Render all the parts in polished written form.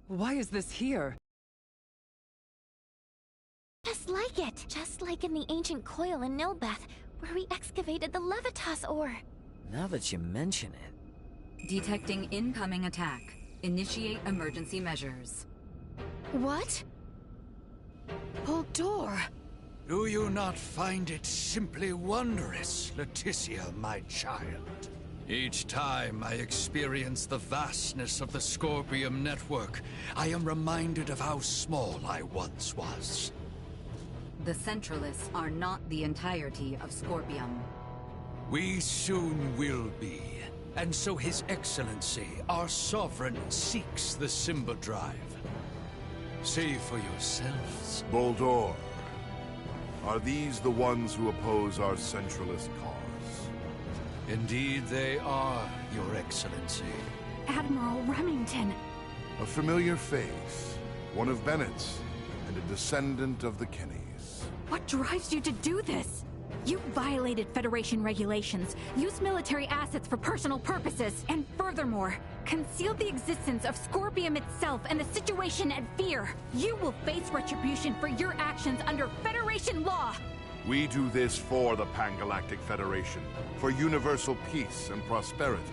Why is this here? Just like it. Just like in the ancient coil in Nilbeth, where we excavated the Levitas ore. Now that you mention it... Detecting incoming attack. Initiate emergency measures. What? Hold door! Do you not find it simply wondrous, Leticia, my child? Each time I experience the vastness of the Scorpium network, I am reminded of how small I once was. The Centralists are not the entirety of Scorpium. We soon will be, and so His Excellency, our Sovereign, seeks the Simba Drive. See for yourselves. Boldor, are these the ones who oppose our centralist cause? Indeed they are, Your Excellency. Admiral Remington. A familiar face, one of Bennett's, and a descendant of the Kennys. What drives you to do this? You violated Federation regulations, used military assets for personal purposes, and furthermore, concealed the existence of Scorpium itself and the situation at Fear. You will face retribution for your actions under Federation law! We do this for the Pan-Galactic Federation, for universal peace and prosperity.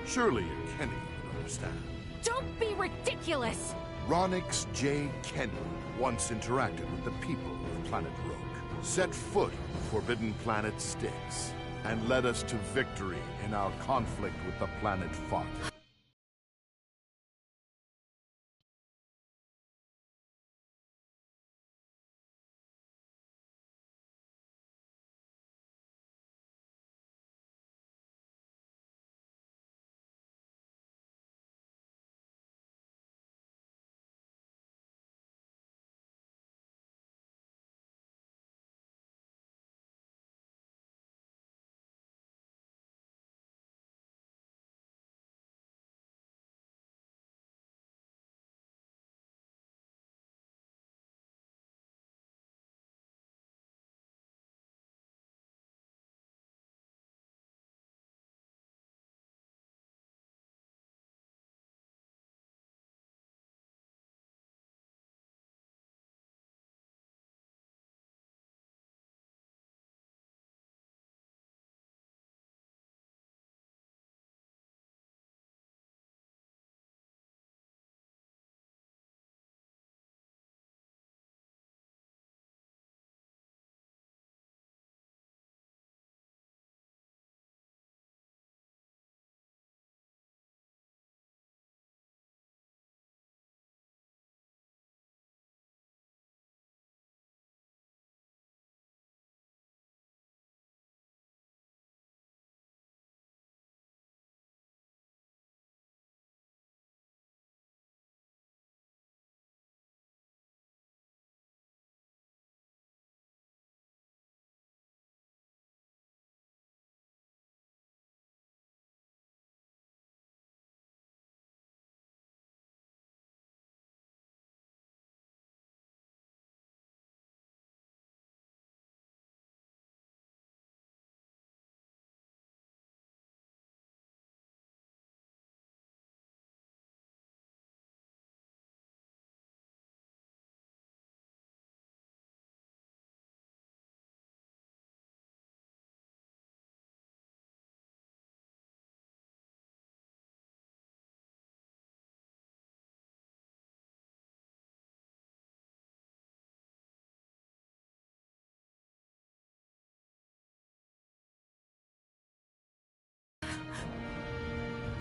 Surely a Kenny would understand. Don't be ridiculous! Ronix J. Kenny once interacted with the people of Planet Rook, set foot on the Forbidden Planet Styx, and led us to victory in our conflict with the planet Fought.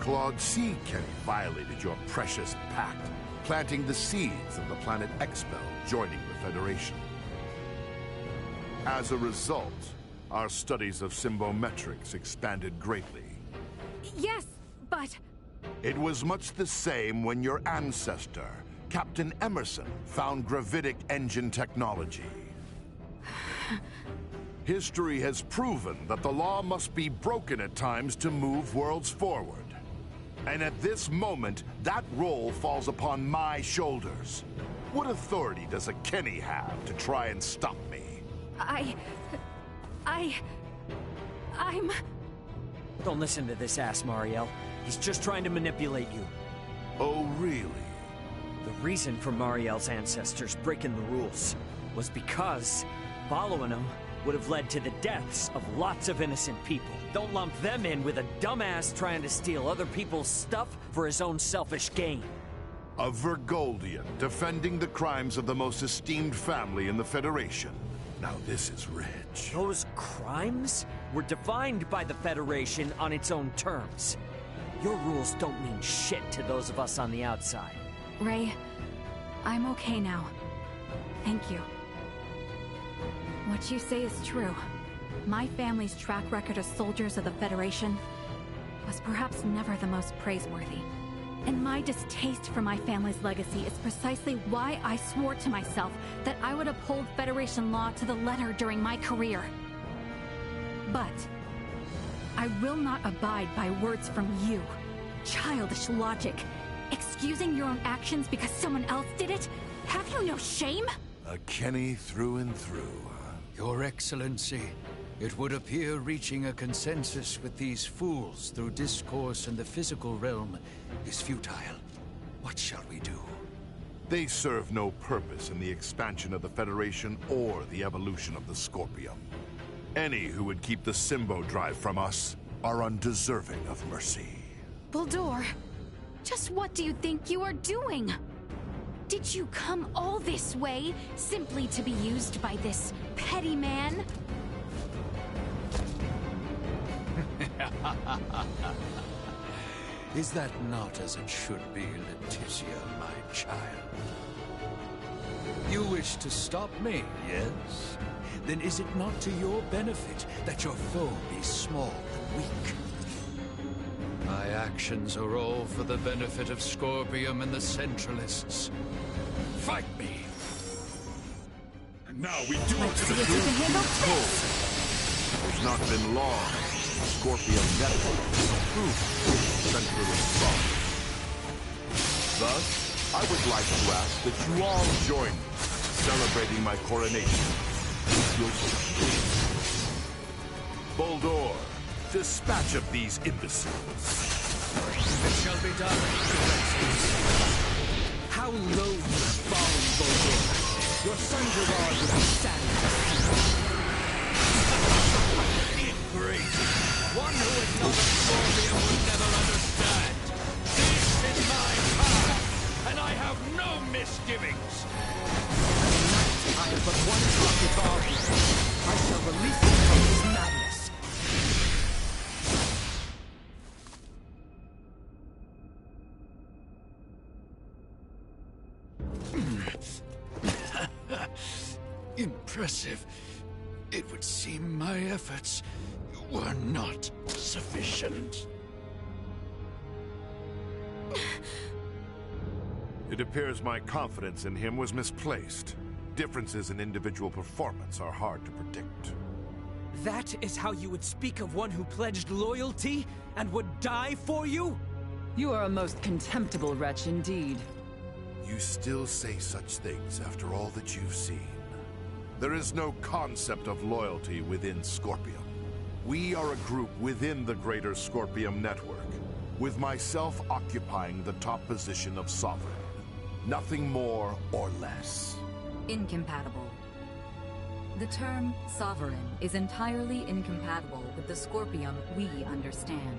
Claude C. Kenny violated your precious pact, planting the seeds of the planet Expel joining the Federation. As a result, our studies of symbometrics expanded greatly. Yes, but... It was much the same when your ancestor, Captain Emerson, found gravitic engine technology. History has proven that the law must be broken at times to move worlds forward. And at this moment, that role falls upon my shoulders. What authority does a Kenny have to try and stop me? I'm... Don't listen to this ass, Mariel. He's just trying to manipulate you. Oh, really? The reason for Mariel's ancestors breaking the rules was because following them would have led to the deaths of lots of innocent people. Don't lump them in with a dumbass trying to steal other people's stuff for his own selfish gain. A Virgoldian defending the crimes of the most esteemed family in the Federation. Now this is rich. Those crimes were defined by the Federation on its own terms. Your rules don't mean shit to those of us on the outside. Ray, I'm okay now. Thank you. What you say is true. My family's track record as soldiers of the Federation was perhaps never the most praiseworthy. And my distaste for my family's legacy is precisely why I swore to myself that I would uphold Federation law to the letter during my career. But I will not abide by words from you. Childish logic. Excusing your own actions because someone else did it? Have you no shame? A Kenny through and through. Your Excellency, it would appear reaching a consensus with these fools through discourse in the physical realm is futile. What shall we do? They serve no purpose in the expansion of the Federation or the evolution of the Scorpium. Any who would keep the Symbo Drive from us are undeserving of mercy. Bulldor, just what do you think you are doing? Did you come all this way simply to be used by this petty man? Is that not as it should be, Leticia, my child? You wish to stop me, yes? Then is it not to your benefit that your foe be small and weak? My actions are all for the benefit of Scorpium and the Centralists. Fight me! And now we do it to the cold. It's not been long. Scorpium Network is approved Centralist thought. Thus, I would like to ask that you all join me celebrating my coronation. Bulldor, dispatch of these imbeciles. It shall be done. How low you have fallen, Bulldor. Your son Gerard would be saddened to see. Great. One who is not a Scorpion would never understand. This is my path, and I have no misgivings. I have but one target argument. I shall release him from his madness. Impressive. It would seem my efforts were not sufficient. It appears my confidence in him was misplaced. Differences in individual performance are hard to predict. That is how you would speak of one who pledged loyalty and would die for you? You are a most contemptible wretch indeed. You still say such things after all that you've seen. There is no concept of loyalty within Scorpium. We are a group within the greater Scorpium network, with myself occupying the top position of Sovereign. Nothing more or less. Incompatible. The term Sovereign is entirely incompatible with the Scorpium we understand.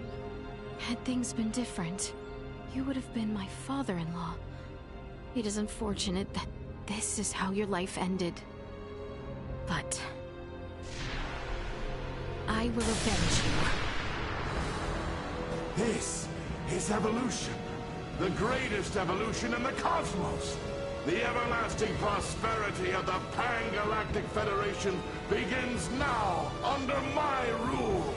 Had things been different, you would have been my father-in-law. It is unfortunate that this is how your life ended. But I will avenge you. This is evolution. The greatest evolution in the cosmos. The everlasting prosperity of the Pan-Galactic Federation begins now under my rule.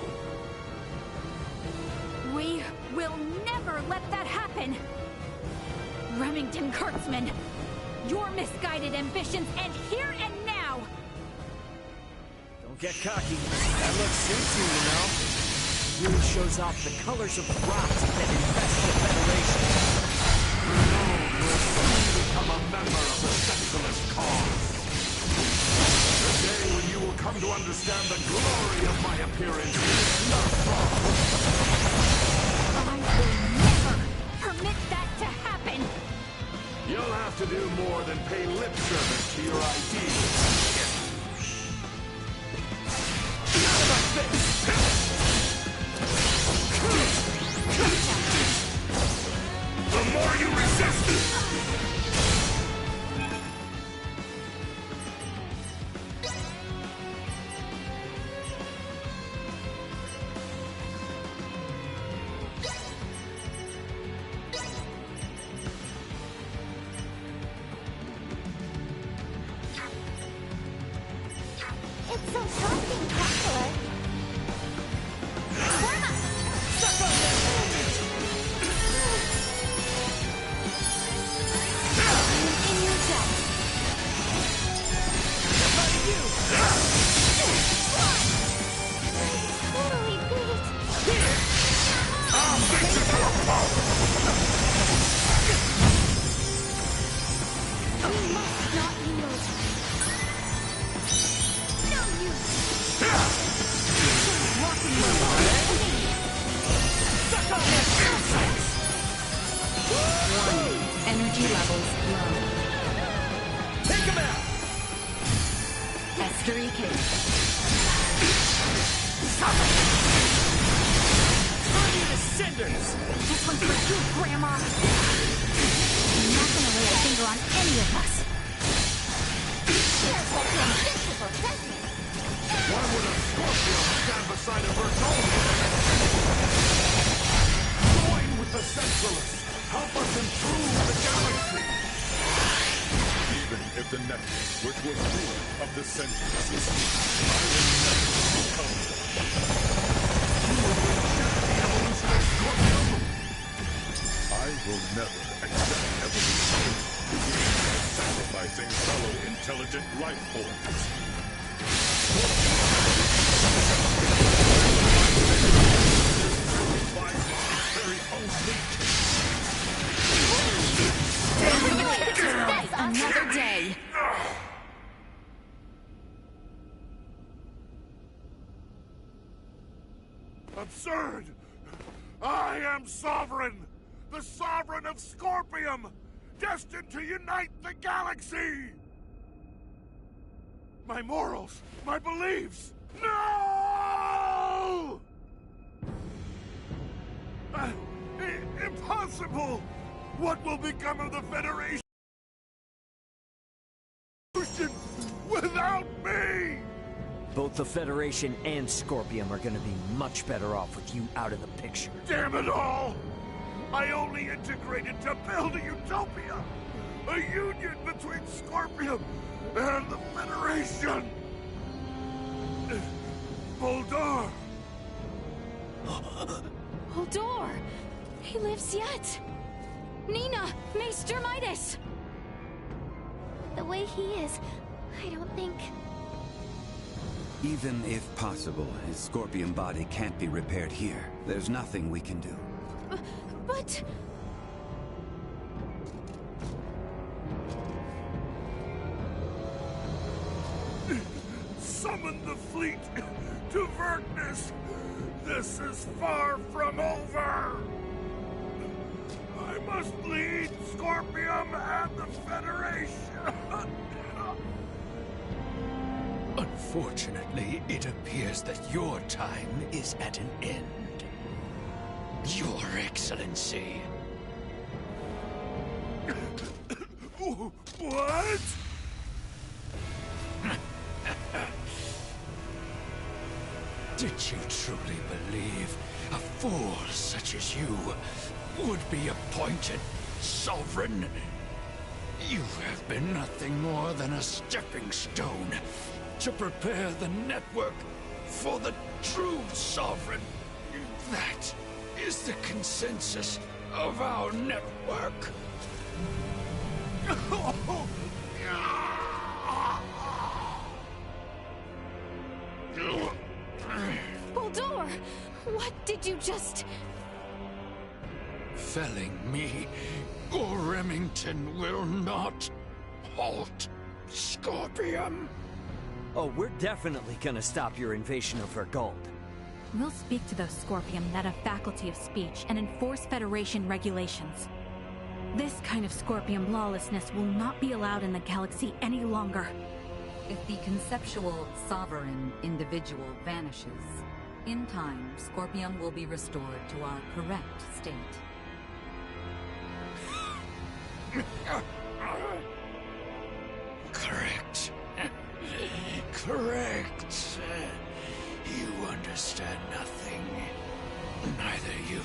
We will never let that happen! Remington Kurtzman, your misguided ambitions end here and now! Don't get cocky. That looks suits you, you know. Really shows off the colors of the rocks that infest the Federation. Rome will soon become a member of the Centralist cause. The day when you will come to understand the glory of my appearance is not far. I will never permit that to happen! You'll have to do more than pay lip service to your ideas. The more you resist it! It's so shocking, Counselor. In your death. Totally beat. I'll fix it for a pulp! We must not yield. No Warning. Energy levels low. Take him out! Estuary cave. Turn you to cinders! This one's for you, Grandma. You're not gonna lay a finger on any of us. Here's what you're invincible, doesn't it? Why would a Scorpion stand beside a Bertone? Join with the Centralists! Help us improve the galaxy! Even if the network, which was ruler of the Centralists, I will never become them. You will reject the evolution of Scorpion! I will never accept evolution. Sacrificing fellow intelligent life forms. Another day. Absurd! I am sovereign! The sovereign of Scorpium! Destined to unite the galaxy! My morals, my beliefs! No! Impossible! What will become of the Federation without me? Both the Federation and Scorpium are gonna be much better off with you out of the picture. Damn it all! I only integrated to build a utopia! A union between Scorpium and the Federation! Boldar! Holdor! He lives yet! Nina! Maester Midas! The way he is, I don't think... Even if possible, his Scorpion body can't be repaired here. There's nothing we can do. But... Summon the fleet to Verkness! This is far from over! I must lead Scorpium and the Federation! Unfortunately, it appears that your time is at an end. Your Excellency. What? Did you truly believe a fool such as you would be appointed sovereign? You have been nothing more than a stepping stone to prepare the network for the true sovereign. That is the consensus of our network. Holdor! What did you just... Felling me, or Remington will not halt Scorpium. Oh, we're definitely gonna stop your invasion of Vergold. We'll speak to those Scorpium that have faculty of speech and enforce Federation regulations. This kind of Scorpium lawlessness will not be allowed in the galaxy any longer. If the conceptual, sovereign individual vanishes, in time, Scorpium will be restored to our correct state. Correct. Correct. You understand nothing. Neither you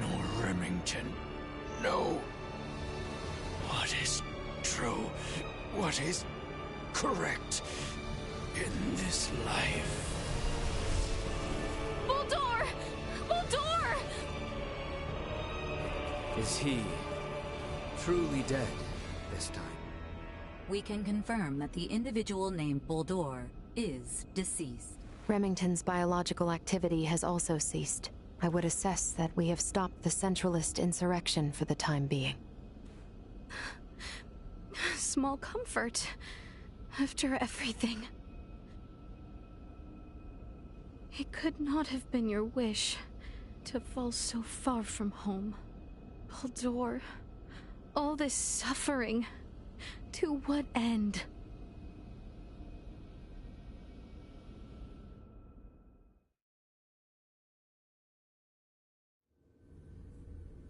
nor Remington know what is true, what is correct in this life. Bulldor! Bulldor! Is he truly dead this time? We can confirm that the individual named Bulldor is deceased. Remington's biological activity has also ceased. I would assess that we have stopped the Centralist insurrection for the time being. Small comfort, after everything. It could not have been your wish to fall so far from home. Bulldor, all this suffering, to what end?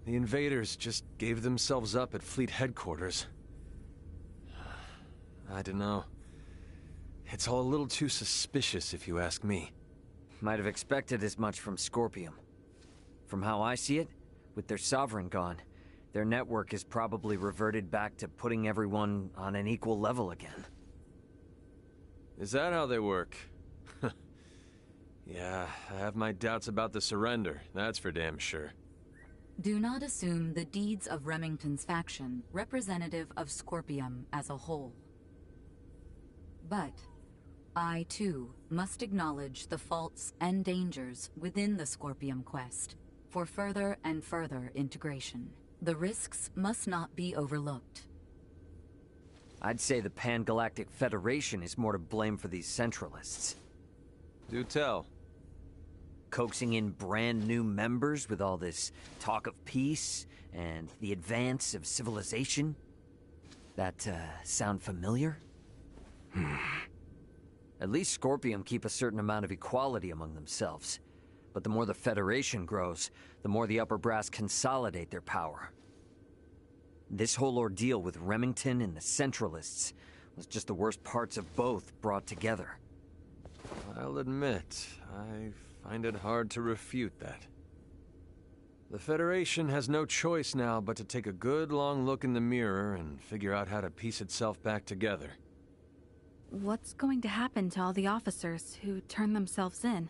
The invaders just gave themselves up at Fleet headquarters. I don't know. It's all a little too suspicious, if you ask me. Might have expected as much from Scorpium. From how I see it, with their Sovereign gone, their network is probably reverted back to putting everyone on an equal level again. Is that how they work? Yeah, I have my doubts about the surrender, that's for damn sure. Do not assume the deeds of Remington's faction representative of Scorpium as a whole. But I, too, must acknowledge the faults and dangers within the Scorpium quest for further and further integration. The risks must not be overlooked. I'd say the Pan-Galactic Federation is more to blame for these Centralists. Do tell. Coaxing in brand new members with all this talk of peace and the advance of civilization? That, sound familiar? At least Scorpium keep a certain amount of equality among themselves. But the more the Federation grows, the more the upper brass consolidate their power. This whole ordeal with Remington and the Centralists was just the worst parts of both brought together. I'll admit, I find it hard to refute that. The Federation has no choice now but to take a good long look in the mirror and figure out how to piece itself back together. What's going to happen to all the officers who turned themselves in?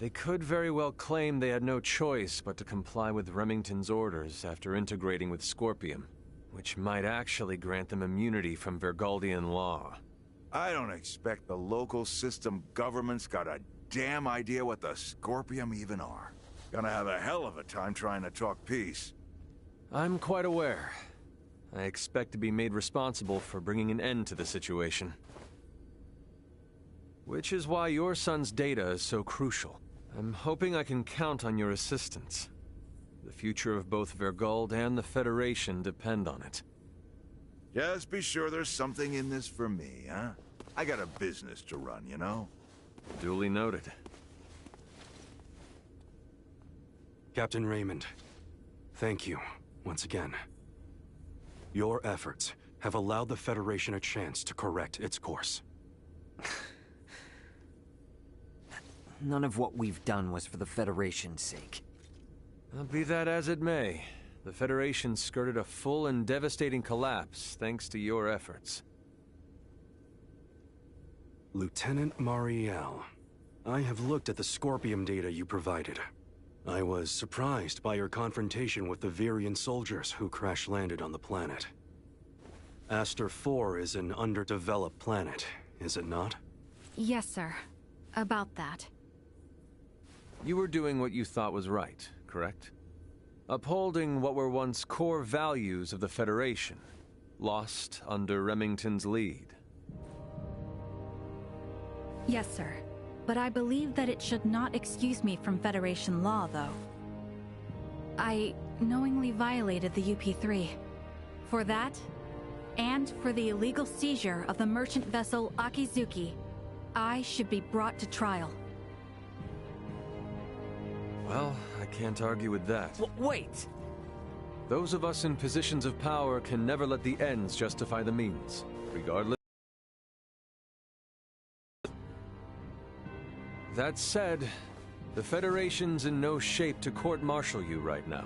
They could very well claim they had no choice but to comply with Remington's orders after integrating with Scorpium, which might actually grant them immunity from Vergaldian law. I don't expect the local system government's got a damn idea what the Scorpium even are. Gonna have a hell of a time trying to talk peace. I'm quite aware. I expect to be made responsible for bringing an end to the situation. Which is why your son's data is so crucial. I'm hoping I can count on your assistance. The future of both Vergald and the Federation depend on it. Just be sure there's something in this for me, huh? I got a business to run, you know? Duly noted. Captain Raymond, thank you, once again. Your efforts have allowed the Federation a chance to correct its course. None of what we've done was for the Federation's sake. Be that as it may, the Federation skirted a full and devastating collapse thanks to your efforts. Lieutenant Mariel, I have looked at the Scorpium data you provided. I was surprised by your confrontation with the Virian soldiers who crash-landed on the planet. Aster 4 is an underdeveloped planet, is it not? Yes, sir. About that. You were doing what you thought was right, correct? Upholding what were once core values of the Federation, lost under Remington's lead. Yes, sir. But I believe that it should not excuse me from Federation law, though. I knowingly violated the UP-3. For that, and for the illegal seizure of the merchant vessel Akizuki, I should be brought to trial. Well, I can't argue with that. Wait! Those of us in positions of power can never let the ends justify the means, regardless. That said, the Federation's in no shape to court-martial you right now.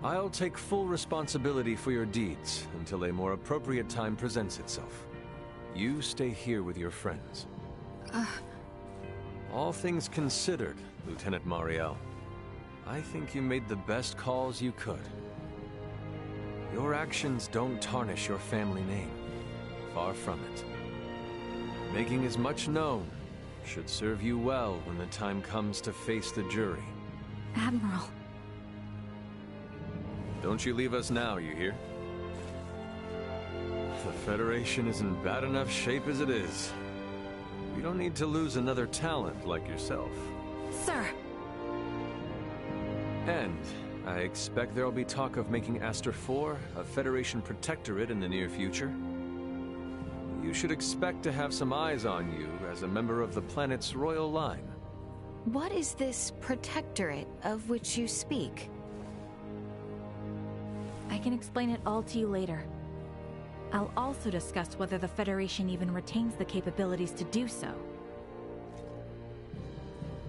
I'll take full responsibility for your deeds until a more appropriate time presents itself. You stay here with your friends. All things considered, Lieutenant Mariel, I think you made the best calls you could. Your actions don't tarnish your family name. Far from it. Making as much known should serve you well when the time comes to face the jury. Admiral. Don't you leave us now, you hear? The Federation is in bad enough shape as it is. We don't need to lose another talent like yourself. Sir! And I expect there'll be talk of making Aster 4 a Federation protectorate in the near future. You should expect to have some eyes on you as a member of the planet's royal line. What is this protectorate of which you speak? I can explain it all to you later. I'll also discuss whether the Federation even retains the capabilities to do so.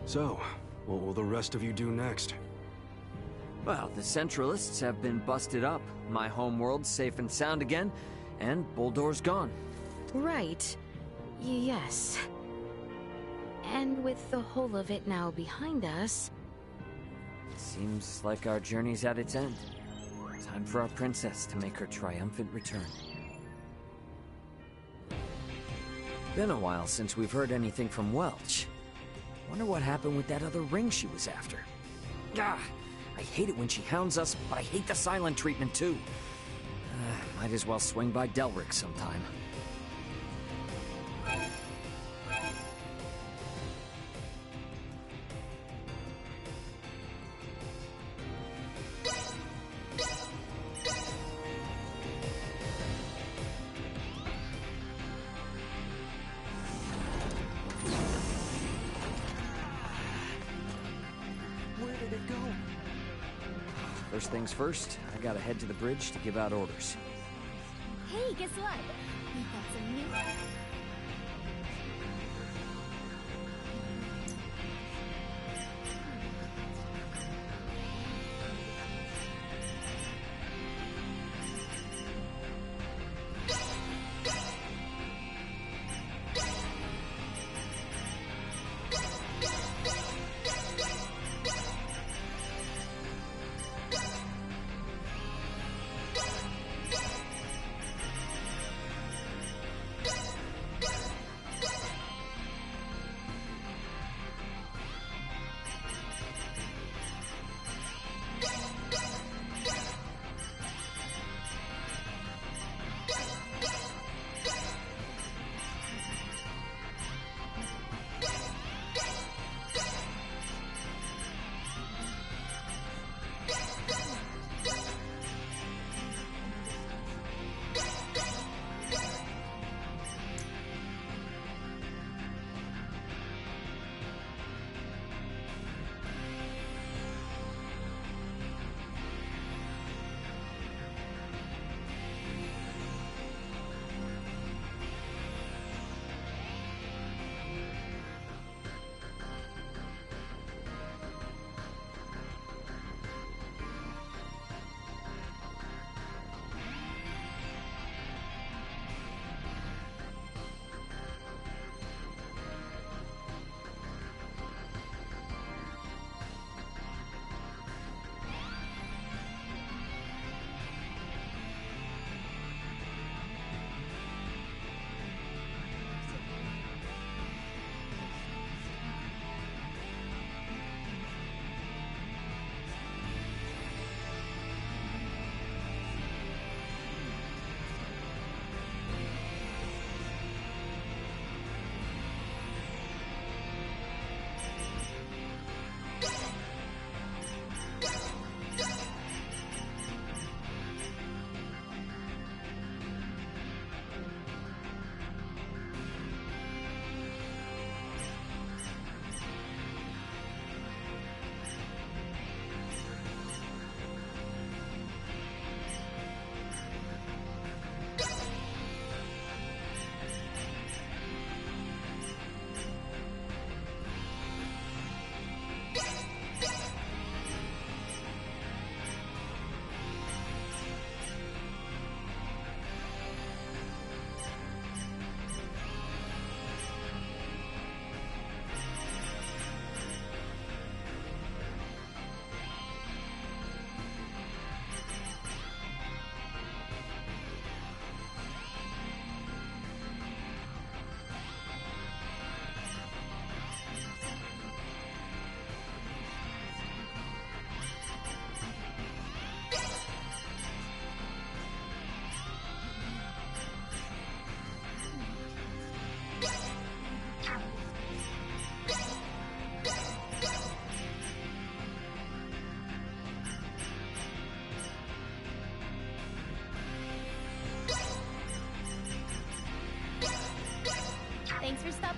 So, what will the rest of you do next? Well, the Centralists have been busted up. My homeworld's safe and sound again, and Buldor's gone. Right. Yes. And with the whole of it now behind us... Seems like our journey's at its end. Time for our princess to make her triumphant return. Been a while since we've heard anything from Welch. Wonder what happened with that other ring she was after. Gah! I hate it when she hounds us, but I hate the silent treatment too. Might as well swing by Delric sometime. First things first, I gotta head to the bridge to give out orders. Hey, guess what? We got some new...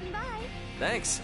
stopping by. Thanks.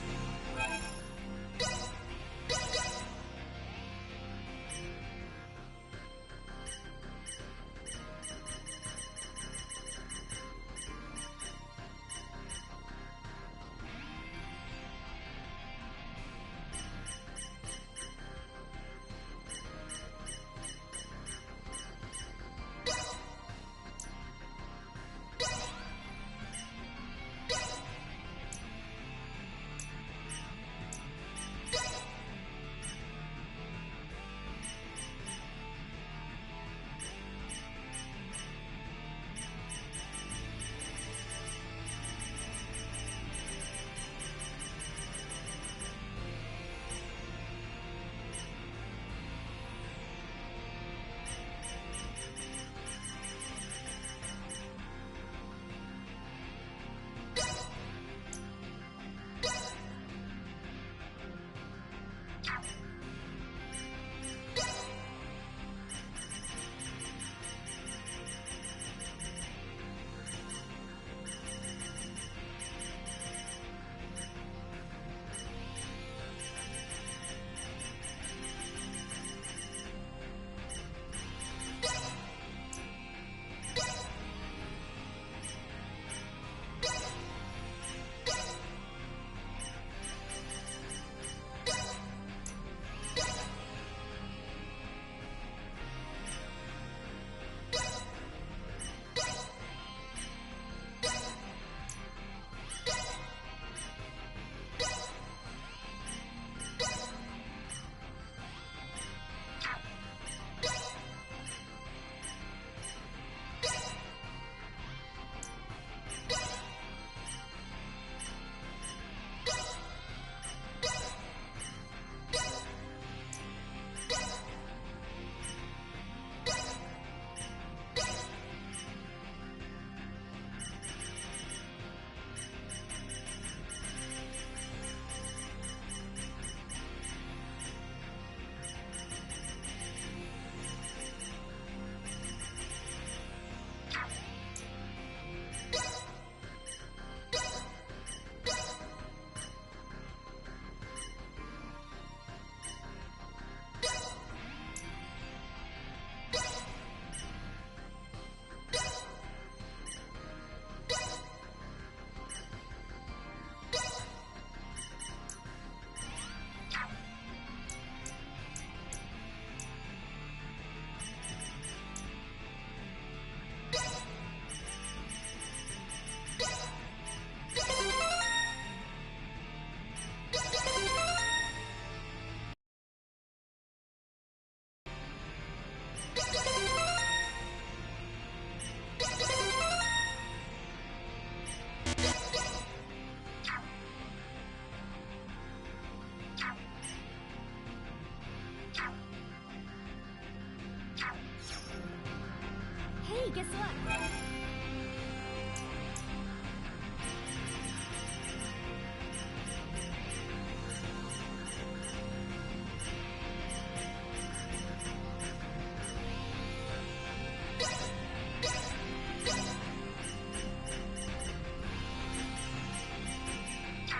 Hey, guess what?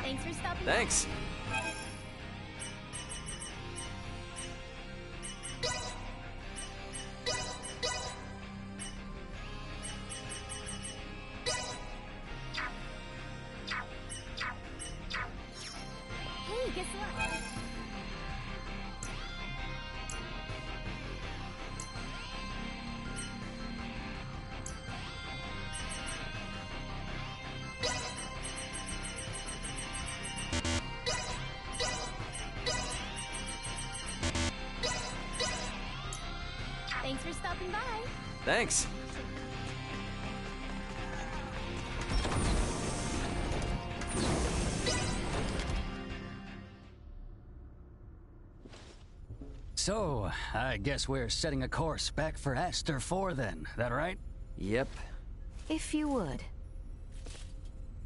Thanks for stopping by. Thanks. Hey, guess what? Thanks for stopping by. Thanks. So, I guess we're setting a course back for Aster 4 then, that right? Yep. If you would.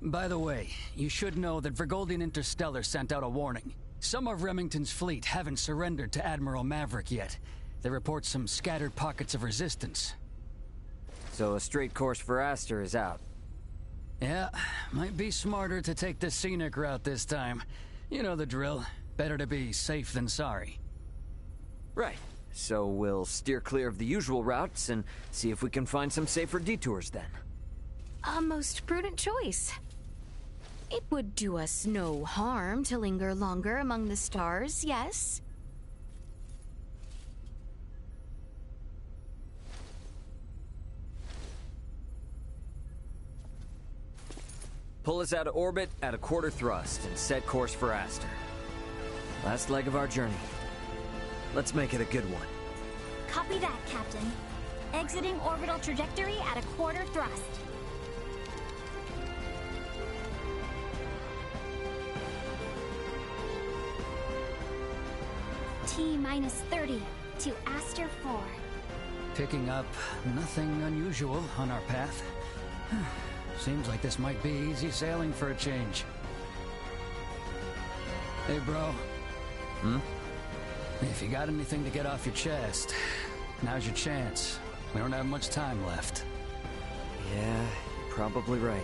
By the way, you should know that Vergoldian Interstellar sent out a warning. Some of Remington's fleet haven't surrendered to Admiral Maverick yet. They report some scattered pockets of resistance. So a straight course for Aster is out. Yeah, might be smarter to take the scenic route this time. You know the drill. Better to be safe than sorry. Right. So we'll steer clear of the usual routes and see if we can find some safer detours then. A most prudent choice. It would do us no harm to linger longer among the stars, yes? Pull us out of orbit at a quarter thrust and set course for Aster. Last leg of our journey. Let's make it a good one. Copy that, Captain. Exiting orbital trajectory at a quarter thrust. T-minus 30 to Aster 4. Picking up nothing unusual on our path. Seems like this might be easy sailing for a change. Hey, bro. If you got anything to get off your chest, now's your chance. We don't have much time left. Yeah, you're probably right.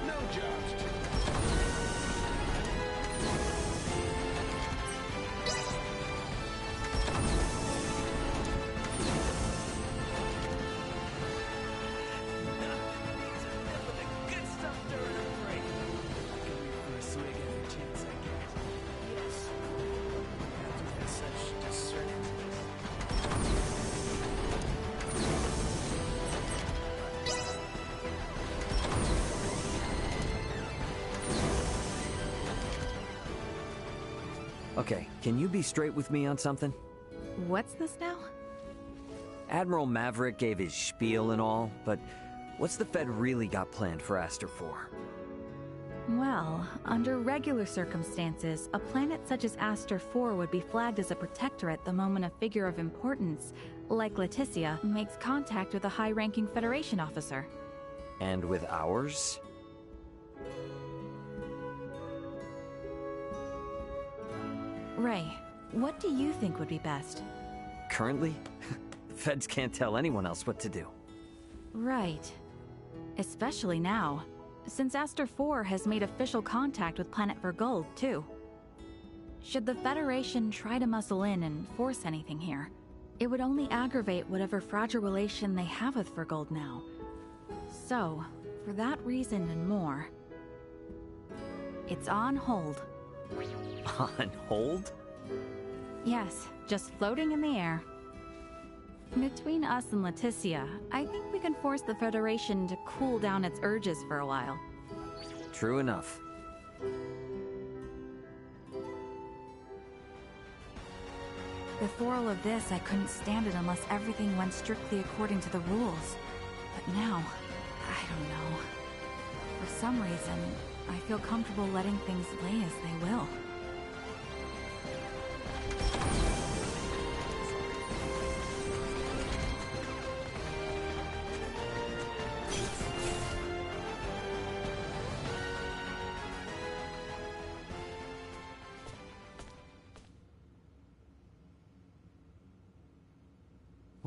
No joust. Okay, can you be straight with me on something? What's this now? Admiral Maverick gave his spiel and all, but what's the Fed really got planned for Aster 4? Well, under regular circumstances, a planet such as Aster 4 would be flagged as a protectorate the moment a figure of importance, like Leticia, makes contact with a high-ranking Federation officer. And with ours? Ray, what do you think would be best? Currently? The Feds can't tell anyone else what to do. Right. Especially now, since Aster 4 has made official contact with planet Vergold, too. Should the Federation try to muscle in and force anything here, it would only aggravate whatever fragile relation they have with Vergold now. So, for that reason and more, it's on hold. On hold? Yes, just floating in the air. Between us and Leticia, I think we can force the Federation to cool down its urges for a while. True enough. Before all of this, I couldn't stand it unless everything went strictly according to the rules. But now, I don't know. For some reason, I feel comfortable letting things lay as they will.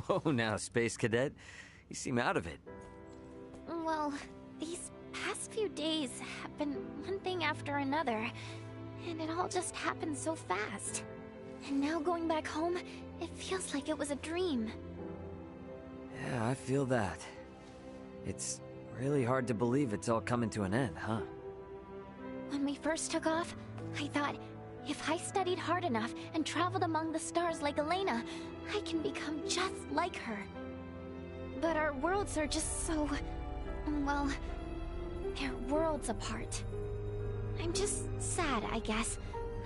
Whoa now, Space Cadet. You seem out of it. Well, these past few days have been one thing after another, and it all just happened so fast. And now going back home, it feels like it was a dream. Yeah, I feel that. It's really hard to believe it's all coming to an end, huh? When we first took off, I thought, if I studied hard enough and traveled among the stars like Elena, I can become just like her. But our worlds are just so... well, they're worlds apart. I'm just sad, I guess.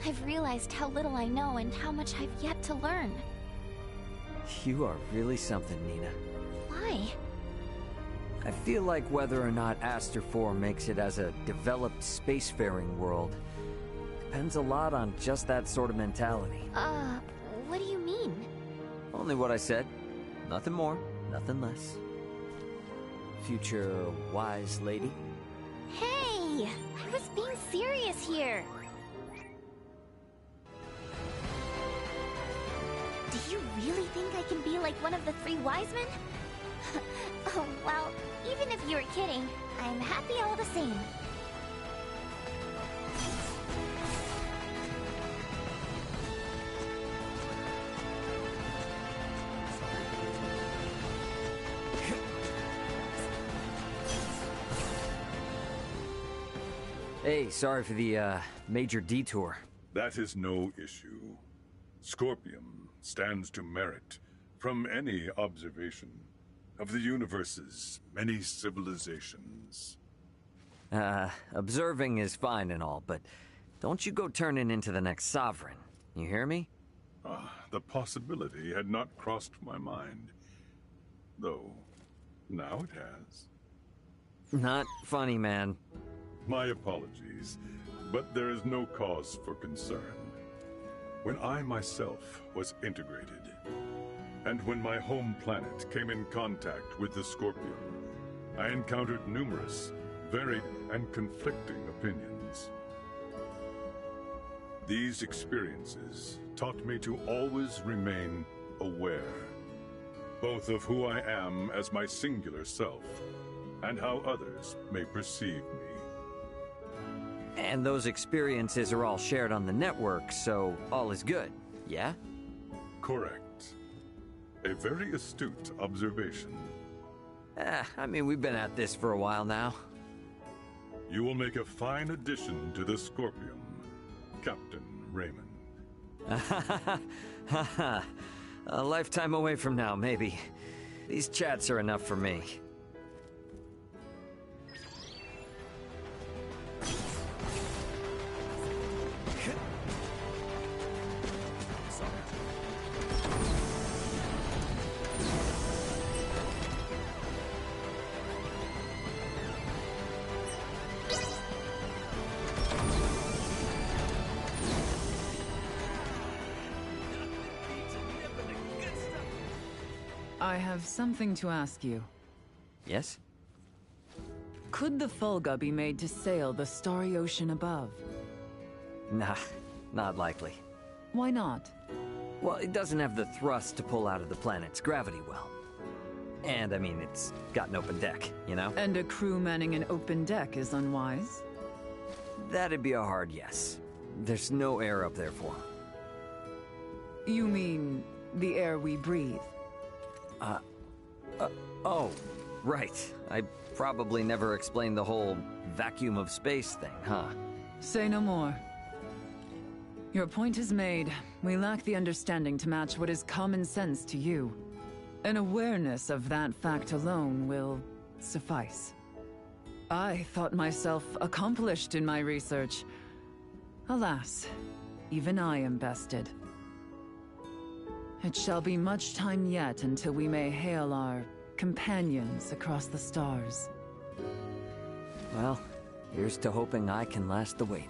I've realized how little I know and how much I've yet to learn. You are really something, Nina. Why? I feel like whether or not Aster 4 makes it as a developed spacefaring world depends a lot on just that sort of mentality. What do you mean? Only what I said. Nothing more, nothing less. Future wise lady. Hey! I was being serious here! Do you really think I can be like one of the three wise men? Oh, well, even if you were kidding, I'm happy all the same. Hey, sorry for the, major detour. That is no issue. Scorpium stands to merit from any observation of the universe's many civilizations. Observing is fine and all, but don't you go turning into the next sovereign. You hear me? The possibility had not crossed my mind. Though, now it has. Not funny, man. My apologies, but there is no cause for concern. When I myself was integrated, and when my home planet came in contact with the Scorpium, I encountered numerous, varied, and conflicting opinions. These experiences taught me to always remain aware, both of who I am as my singular self, and how others may perceive me. And those experiences are all shared on the network, so all is good, yeah? Correct. A very astute observation. I mean, we've been at this for a while now. You will make a fine addition to the Scorpium, Captain Raymond. A lifetime away from now, maybe. These chats are enough for me. I have something to ask you. Yes? Could the Fulga be made to sail the starry ocean above? Nah, not likely. Why not? Well, it doesn't have the thrust to pull out of the planet's gravity well. And, I mean, it's got an open deck, you know? And a crew manning an open deck is unwise? That'd be a hard yes. There's no air up there for 'em. You mean the air we breathe? Oh, right. I probably never explained the whole vacuum of space thing, huh? Say no more. Your point is made. We lack the understanding to match what is common sense to you. An awareness of that fact alone will suffice. I thought myself accomplished in my research. Alas, even I am bested. It shall be much time yet until we may hail our companions across the stars. Well, here's to hoping I can last the wait.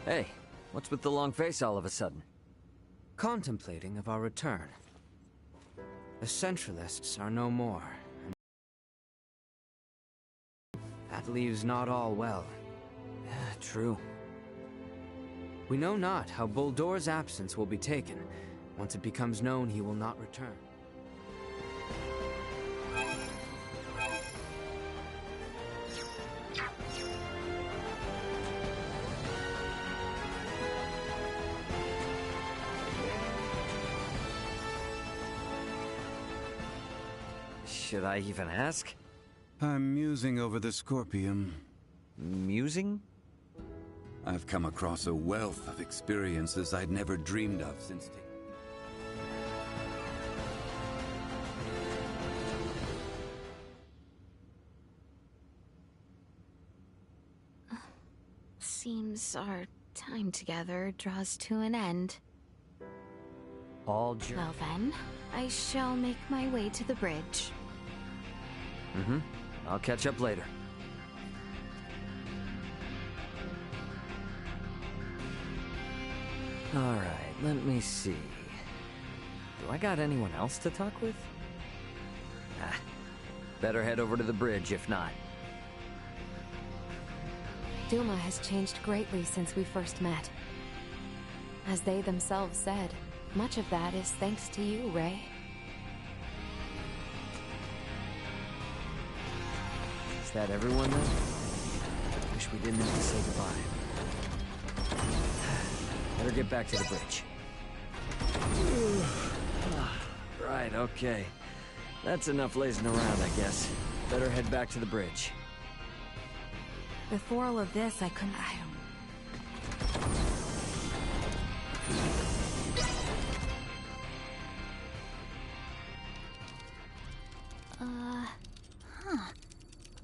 Hey, what's with the long face all of a sudden? Contemplating of our return. The Centralists are no more. That leaves not all well. True. We know not how Buldor's absence will be taken, once it becomes known he will not return. Should I even ask? I'm musing over the Scorpium. Musing? I've come across a wealth of experiences I'd never dreamed of since Seems our time together draws to an end. Well then, I shall make my way to the bridge. I'll catch up later. Alright, let me see. Do I got anyone else to talk with? Better head over to the bridge if not. Duma has changed greatly since we first met. As they themselves said, much of that is thanks to you, Ray. Is that everyone then? Wish we didn't have to say goodbye. Better get back to the bridge. Right, okay. That's enough lazing around, I guess. Better head back to the bridge. Before all of this, I couldn't...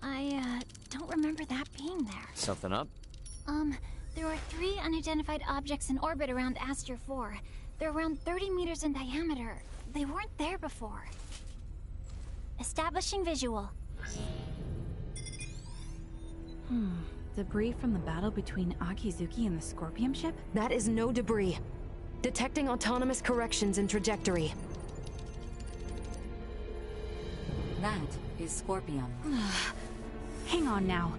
I don't remember that being there. Something up? There are 3 unidentified objects in orbit around Aster 4. They're around 30 meters in diameter. They weren't there before. Establishing visual. Debris from the battle between Akizuki and the Scorpium ship? That is no debris. Detecting autonomous corrections in trajectory. That is Scorpium. Hang on now.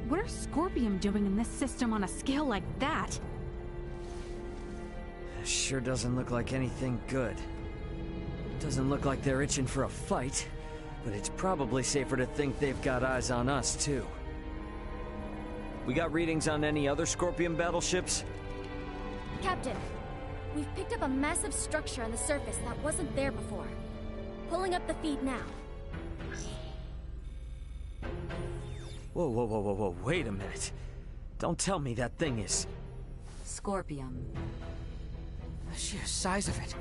What are Scorpium doing in this system on a scale like that? Sure doesn't look like anything good. Doesn't look like they're itching for a fight, but it's probably safer to think they've got eyes on us, too. We got readings on any other Scorpion battleships? Captain, we've picked up a massive structure on the surface that wasn't there before. Pulling up the feed now. Whoa, wait a minute. Don't tell me that thing is... Scorpium. The sheer size of it.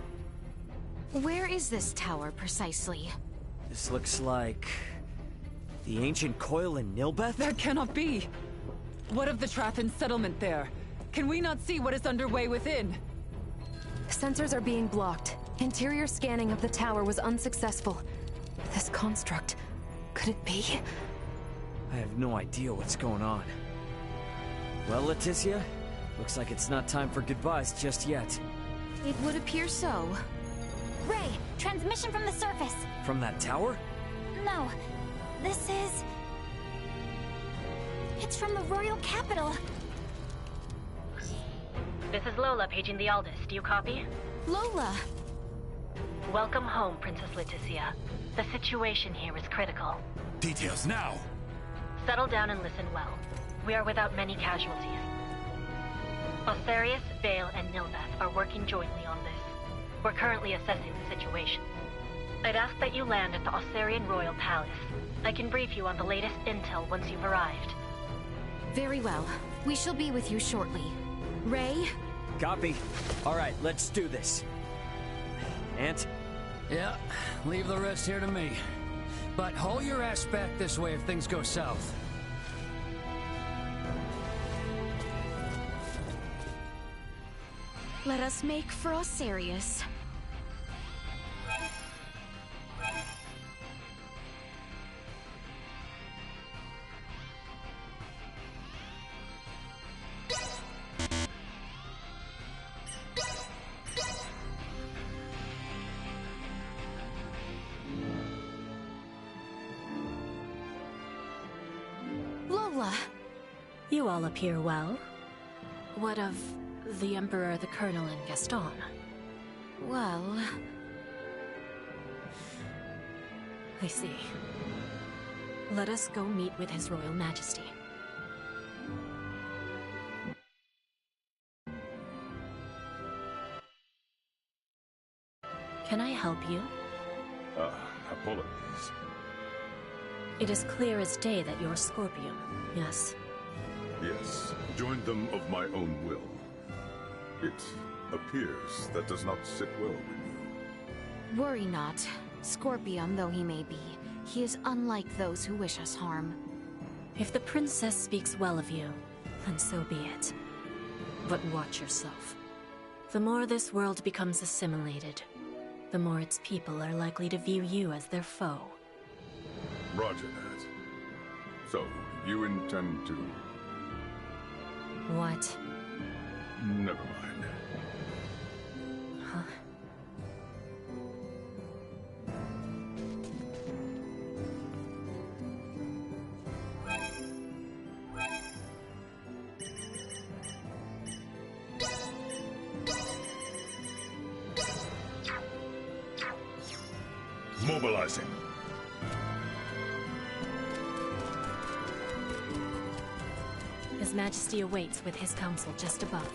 Where is this tower, precisely? This looks like... the ancient coil in Nilbeth? That cannot be! What of the Trathan settlement there? Can we not see what is underway within? Sensors are being blocked. Interior scanning of the tower was unsuccessful. This construct... could it be? I have no idea what's going on. Well, Leticia, looks like it's not time for goodbyes just yet. It would appear so. Ray, transmission from the surface. From that tower? No, this is... it's from the Royal Capital. This is Lola paging the Aldous. Do you copy? Lola! Welcome home, Princess Leticia. The situation here is critical. Details now! Settle down and listen well. We are without many casualties. Osarius, Vale, and Nilbeth are working jointly on this. We're currently assessing the situation. I'd ask that you land at the Osarian Royal Palace. I can brief you on the latest intel once you've arrived. Very well. We shall be with you shortly. Ray? Copy. Alright, let's do this. Ant? Yeah, leave the rest here to me. But haul your ass back this way if things go south. Let us make for Osarius. Lola! You all appear well. What of the Emperor, the Colonel, and Gaston? Well... I see. Let us go meet with His Royal Majesty. Can I help you? Apologies. It is clear as day that you're Scorpium, yes? Yes, joined them of my own will. It appears that does not sit well with you. Worry not. Scorpium though he may be, he is unlike those who wish us harm. If the princess speaks well of you, then so be it. But watch yourself. The more this world becomes assimilated, the more its people are likely to view you as their foe. Roger that. So, you intend to... What? Never mind. Huh? Mobilizing. His Majesty awaits with his council just above.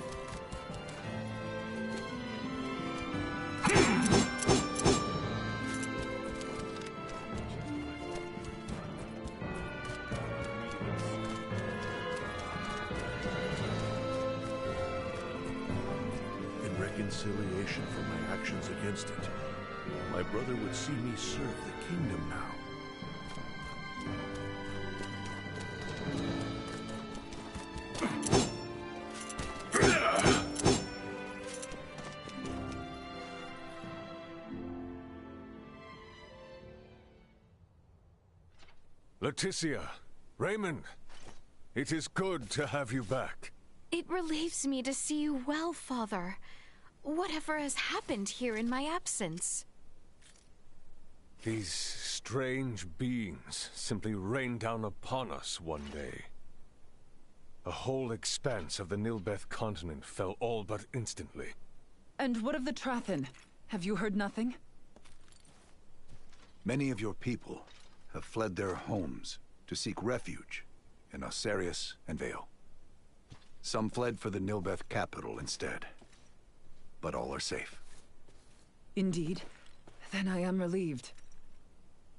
In reconciliation for my actions against it, my brother would see me serve the kingdom now. Leticia, Raymond, it is good to have you back. It relieves me to see you well, Father. Whatever has happened here in my absence? These strange beings simply rained down upon us one day. A whole expanse of the Nilbeth continent fell all but instantly. And what of the Trathen? Have you heard nothing? Many of your people have fled their homes to seek refuge in Osarius and Vale. Some fled for the Nilbeth capital instead, but all are safe. Indeed. Then I am relieved.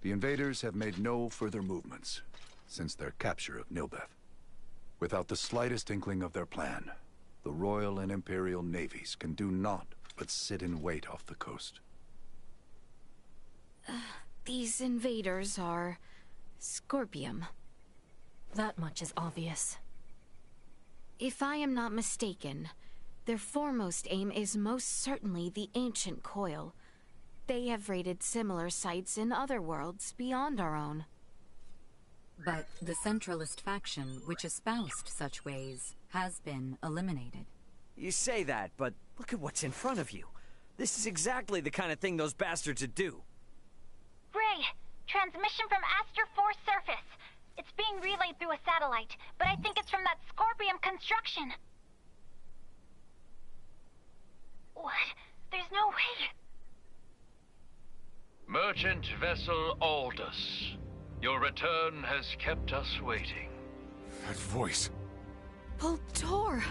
The invaders have made no further movements since their capture of Nilbeth. Without the slightest inkling of their plan, the Royal and Imperial navies can do naught but sit in wait off the coast. These invaders are Scorpium. That much is obvious. If I am not mistaken, their foremost aim is most certainly the ancient coil. They have raided similar sites in other worlds beyond our own. But the centralist faction, which espoused such ways, has been eliminated. You say that, but look at what's in front of you. This is exactly the kind of thing those bastards would do. Ray, transmission from Aster 4 surface. It's being relayed through a satellite, but I think it's from that Scorpium construction. What? There's no way. Merchant vessel Aldous. Your return has kept us waiting. That voice. Baldur!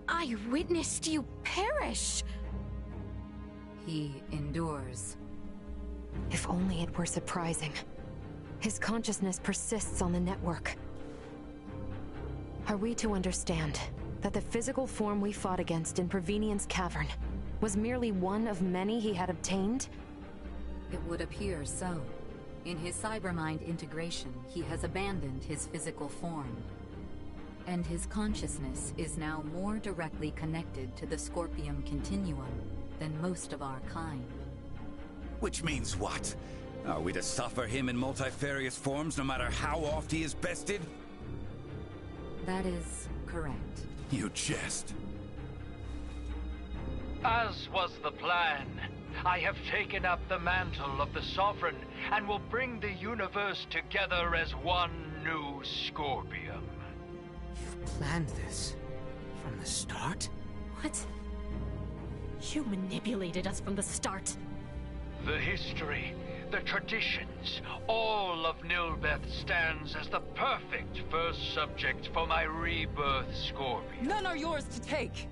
I witnessed you perish! He endures. If only it were surprising. His consciousness persists on the network. Are we to understand that the physical form we fought against in Provenient's cavern was merely one of many he had obtained? It would appear so. In his cybermind integration, he has abandoned his physical form. And his consciousness is now more directly connected to the Scorpium continuum than most of our kind. Which means what? Are we to suffer him in multifarious forms no matter how oft he is bested? That is correct. You jest. As was the plan, I have taken up the mantle of the Sovereign and will bring the universe together as one new Scorpium. You've planned this from the start? What? You manipulated us from the start. The history, the traditions, all of Nilbeth stands as the perfect first subject for my rebirth Scorpion. None are yours to take!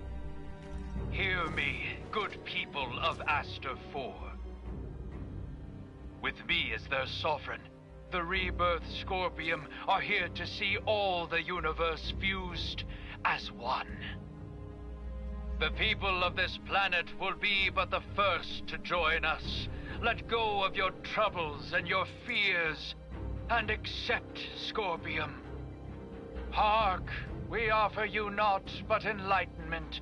Hear me, good people of Aster 4. With me as their sovereign, the rebirth Scorpium are here to see all the universe fused as one. The people of this planet will be but the first to join us. Let go of your troubles and your fears, and accept Scorpium. Hark, we offer you naught but enlightenment.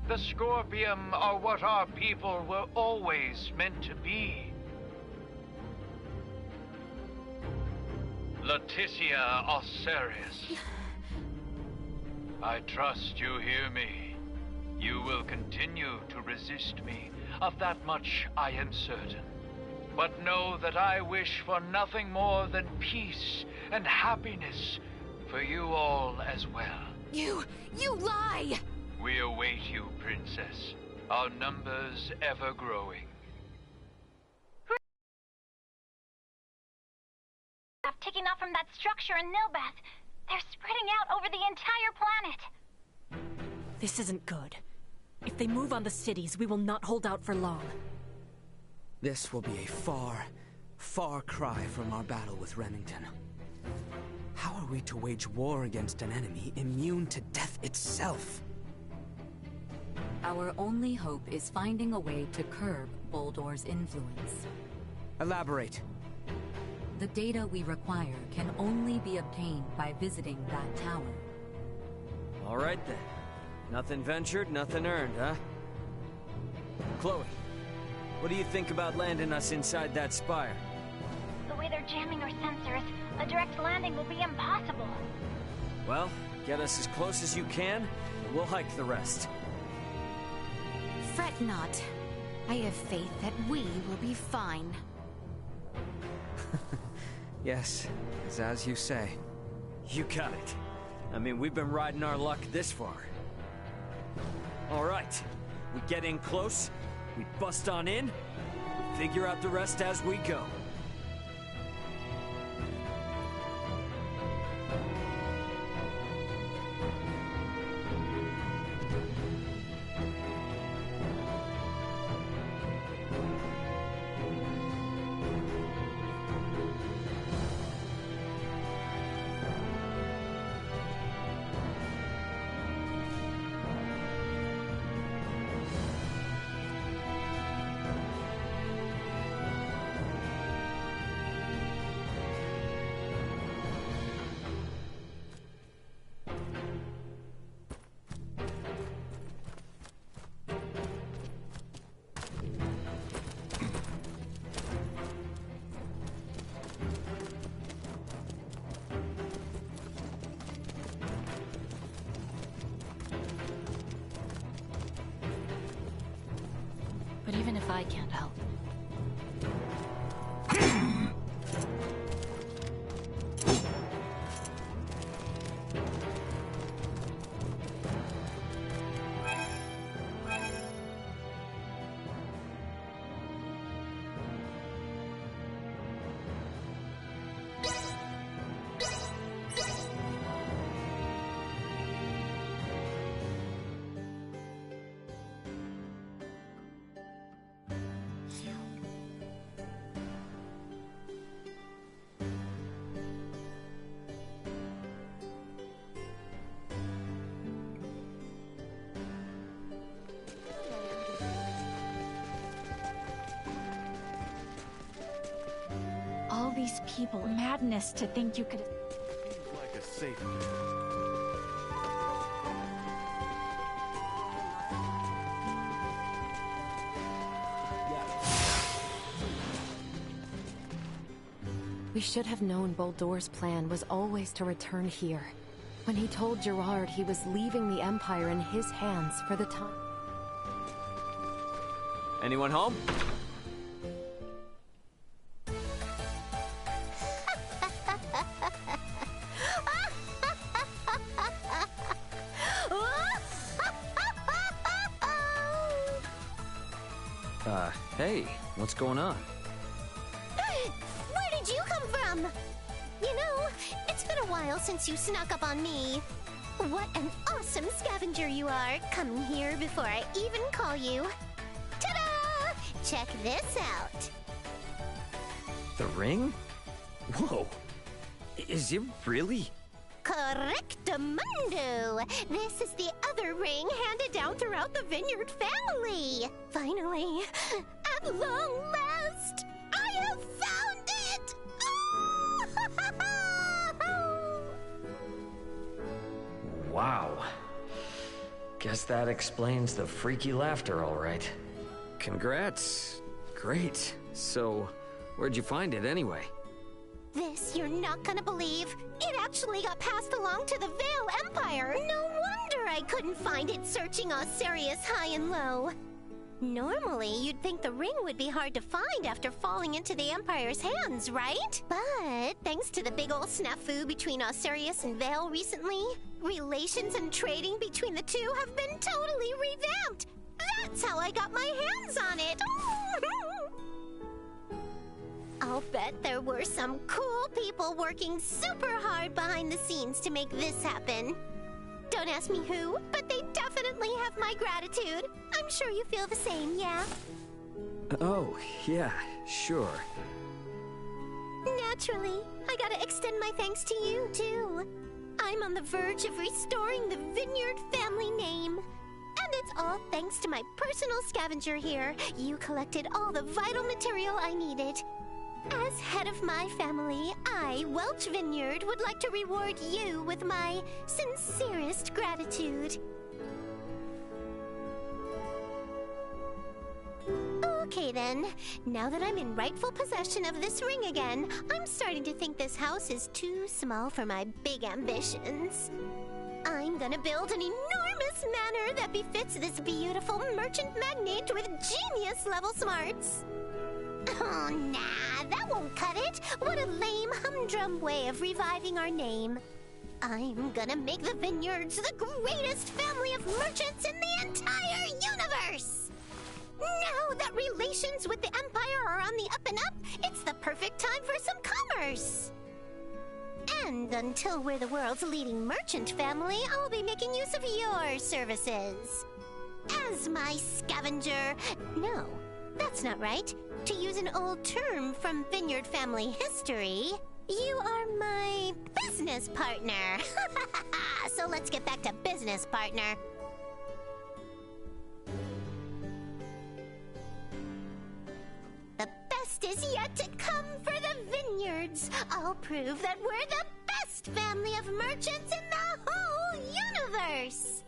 The Scorpium are what our people were always meant to be. Leticia Osarius. I trust you hear me. You will continue to resist me. Of that much I am certain. But know that I wish for nothing more than peace and happiness for you all as well. You lie! We await you, Princess. Our numbers ever growing. aircraft taking off from that structure in Nilbeth. They're spreading out over the entire planet. This isn't good. If they move on the cities, we will not hold out for long. This will be a far, far cry from our battle with Remington. How are we to wage war against an enemy immune to death itself? Our only hope is finding a way to curb Boldor's influence. Elaborate. The data we require can only be obtained by visiting that tower. All right then. Nothing ventured, nothing earned, huh? Chloe, what do you think about landing us inside that spire? The way they're jamming our sensors, a direct landing will be impossible. Well, get us as close as you can, and we'll hike the rest. Fret not. I have faith that we will be fine. Yes, it's as you say. You got it. I mean, we've been riding our luck this far. All right, we get in close, we bust on in, figure out the rest as we go. But even if I can't help, all these people, madness to think you could... Like a safety. We should have known Boldor's plan was always to return here. When he told Gerard he was leaving the Empire in his hands for the time. Anyone home? Hey, what's going on? Where did you come from? You know, it's been a while since you snuck up on me. What an awesome scavenger you are, coming here before I even call you. Ta-da! Check this out. The ring? Whoa. Is it really? Correctamundo! This is the other ring handed down throughout the Vineyard family. Finally, at long last, I have found it! Wow. Guess that explains the freaky laughter, all right. Congrats. Great. So, where'd you find it anyway? This you're not gonna believe. It actually got passed along to the Vale Empire. No wonder I couldn't find it searching Osirius high and low. Normally, you'd think the ring would be hard to find after falling into the Empire's hands, right? But thanks to the big ol' snafu between Osirius and Vale recently, relations and trading between the two have been totally revamped. That's how I got my hands on it. I'll bet there were some cool people working super hard behind the scenes to make this happen. Don't ask me who, but they definitely have my gratitude. I'm sure you feel the same, yeah? Oh, yeah, sure. Naturally. I gotta extend my thanks to you, too. I'm on the verge of restoring the Vineyard family name. And it's all thanks to my personal scavenger here. You collected all the vital material I needed. As head of my family, I, Welch Vineyard, would like to reward you with my sincerest gratitude. Okay then, now that I'm in rightful possession of this ring again, I'm starting to think this house is too small for my big ambitions. I'm gonna build an enormous manor that befits this beautiful merchant magnate with genius-level smarts. Oh, nah, that won't cut it. What a lame, humdrum way of reviving our name. I'm gonna make the Vineyards the greatest family of merchants in the entire universe! Now that relations with the Empire are on the up and up, it's the perfect time for some commerce! And until we're the world's leading merchant family, I'll be making use of your services. As my scavenger... No, that's not right. To use an old term from Vineyard family history, you are my business partner. So let's get back to business, partner. The best is yet to come for the Vineyards. I'll prove that we're the best family of merchants in the whole universe.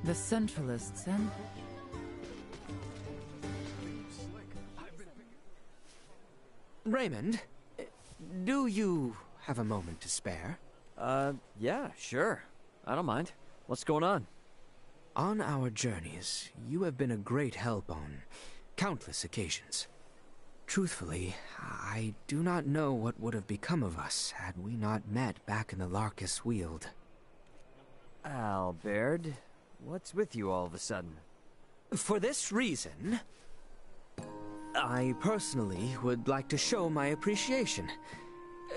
The Centralists, then? Raymond, do you have a moment to spare? Yeah, sure. I don't mind. What's going on? On our journeys, you have been a great help on countless occasions. Truthfully, I do not know what would have become of us had we not met back in the Larkus Weald. Albert, what's with you all of a sudden? For this reason, I personally would like to show my appreciation.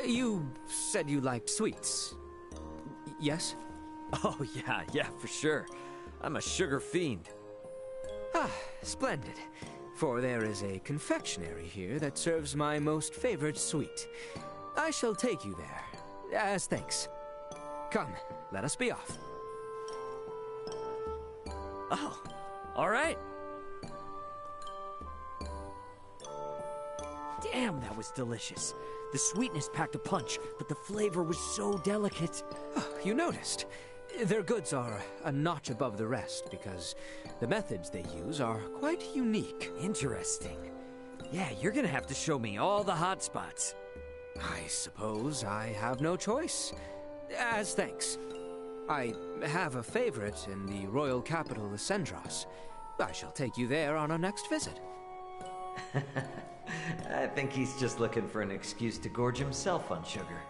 You said you liked sweets. Yes? Oh, yeah, for sure. I'm a sugar fiend. Ah, splendid. For there is a confectionery here that serves my most favored sweet. I shall take you there, as thanks. Come, let us be off. Oh, all right. Damn, that was delicious. The sweetness packed a punch, but the flavor was so delicate. Oh, you noticed. Their goods are a notch above the rest because the methods they use are quite unique. Interesting. Yeah, you're gonna have to show me all the hot spots. I suppose I have no choice. As thanks. I have a favorite in the royal capital, Sendros. I shall take you there on our next visit. I think he's just looking for an excuse to gorge himself on sugar.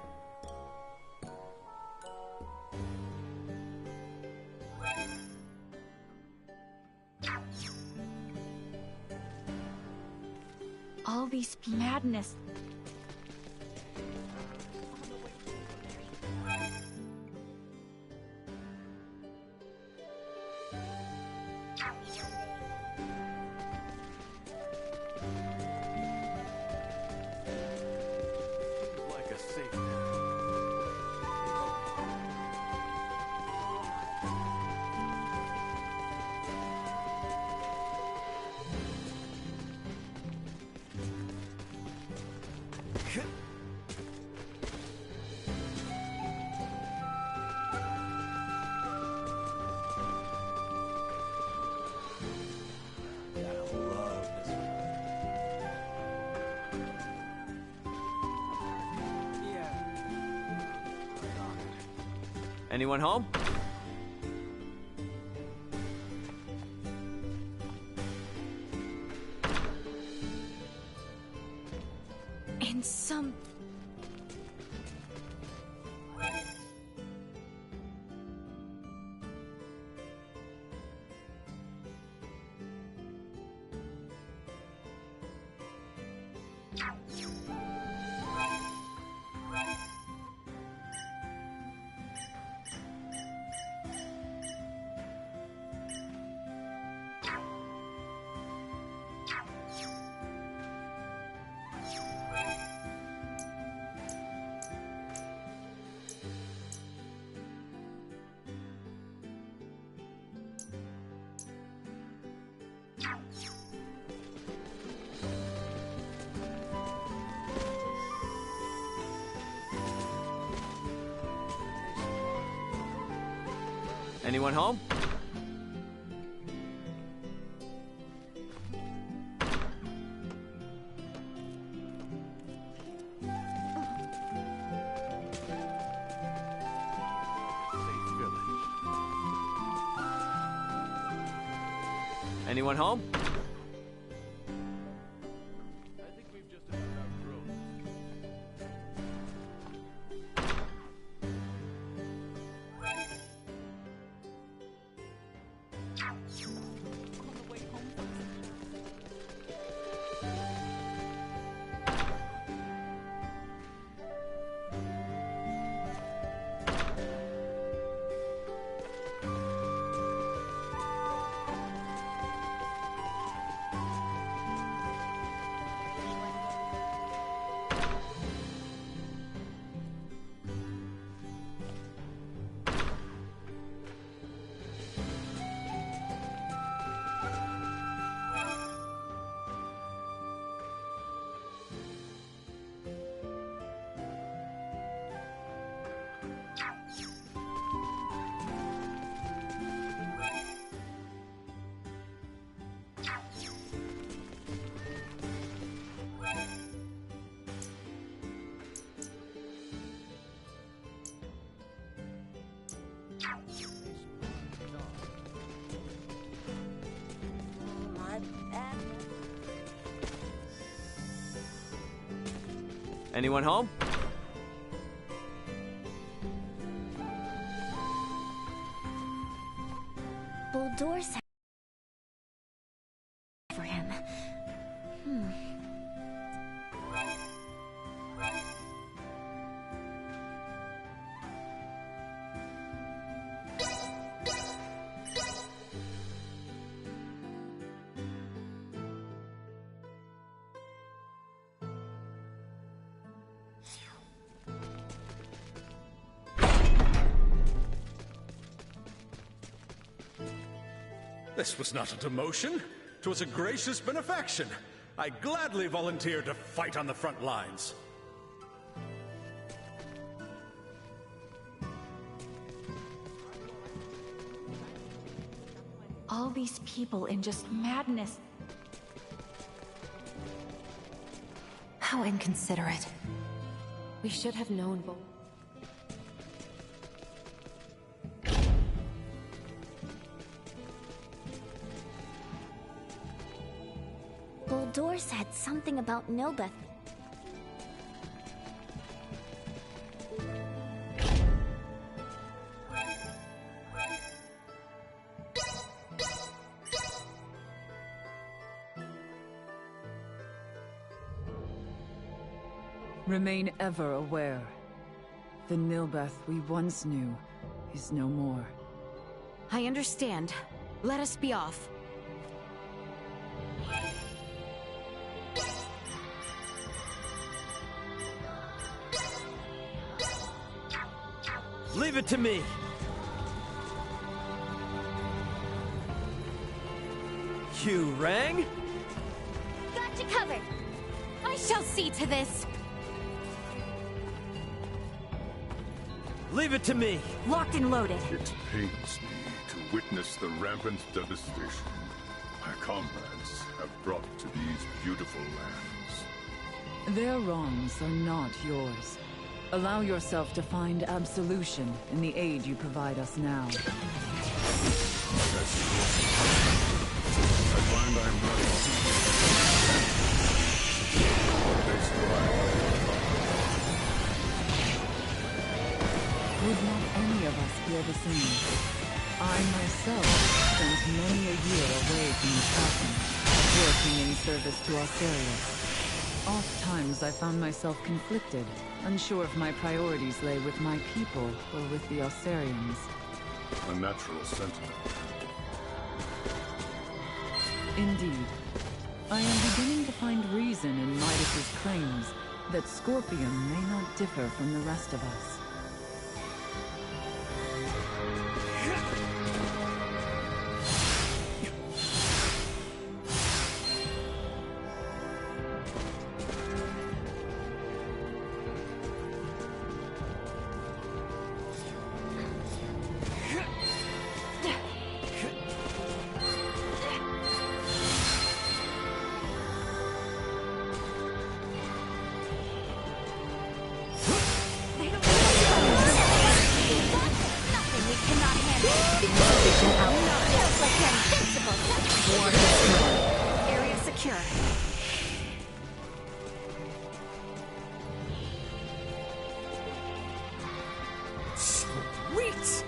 All these madness. Anyone home? In some... Anyone home? Anyone home? I think we've just about outgrown. Anyone home? Bulldor said for him. This was not a demotion. 'Twas a gracious benefaction. I gladly volunteered to fight on the front lines. All these people in just madness. How inconsiderate. We should have known both. Bulldor said something about Nilbeth. Remain ever aware. The Nilbeth we once knew is no more. I understand. Let us be off. Leave it to me! You rang? Got you covered! I shall see to this! Leave it to me! Locked and loaded. It pains me to witness the rampant devastation my comrades have brought to these beautiful lands. Their wrongs are not yours. Allow yourself to find absolution in the aid you provide us now. I find I'm ready. Would not any of us feel the same? I myself spent many a year away from the Falcon, working in service to Alcerius. Oft-times I found myself conflicted, unsure if my priorities lay with my people or with the Alcerians. A natural sentiment. Indeed. I am beginning to find reason in Midas's claims that Scorpium may not differ from the rest of us. Area secure. Sweet!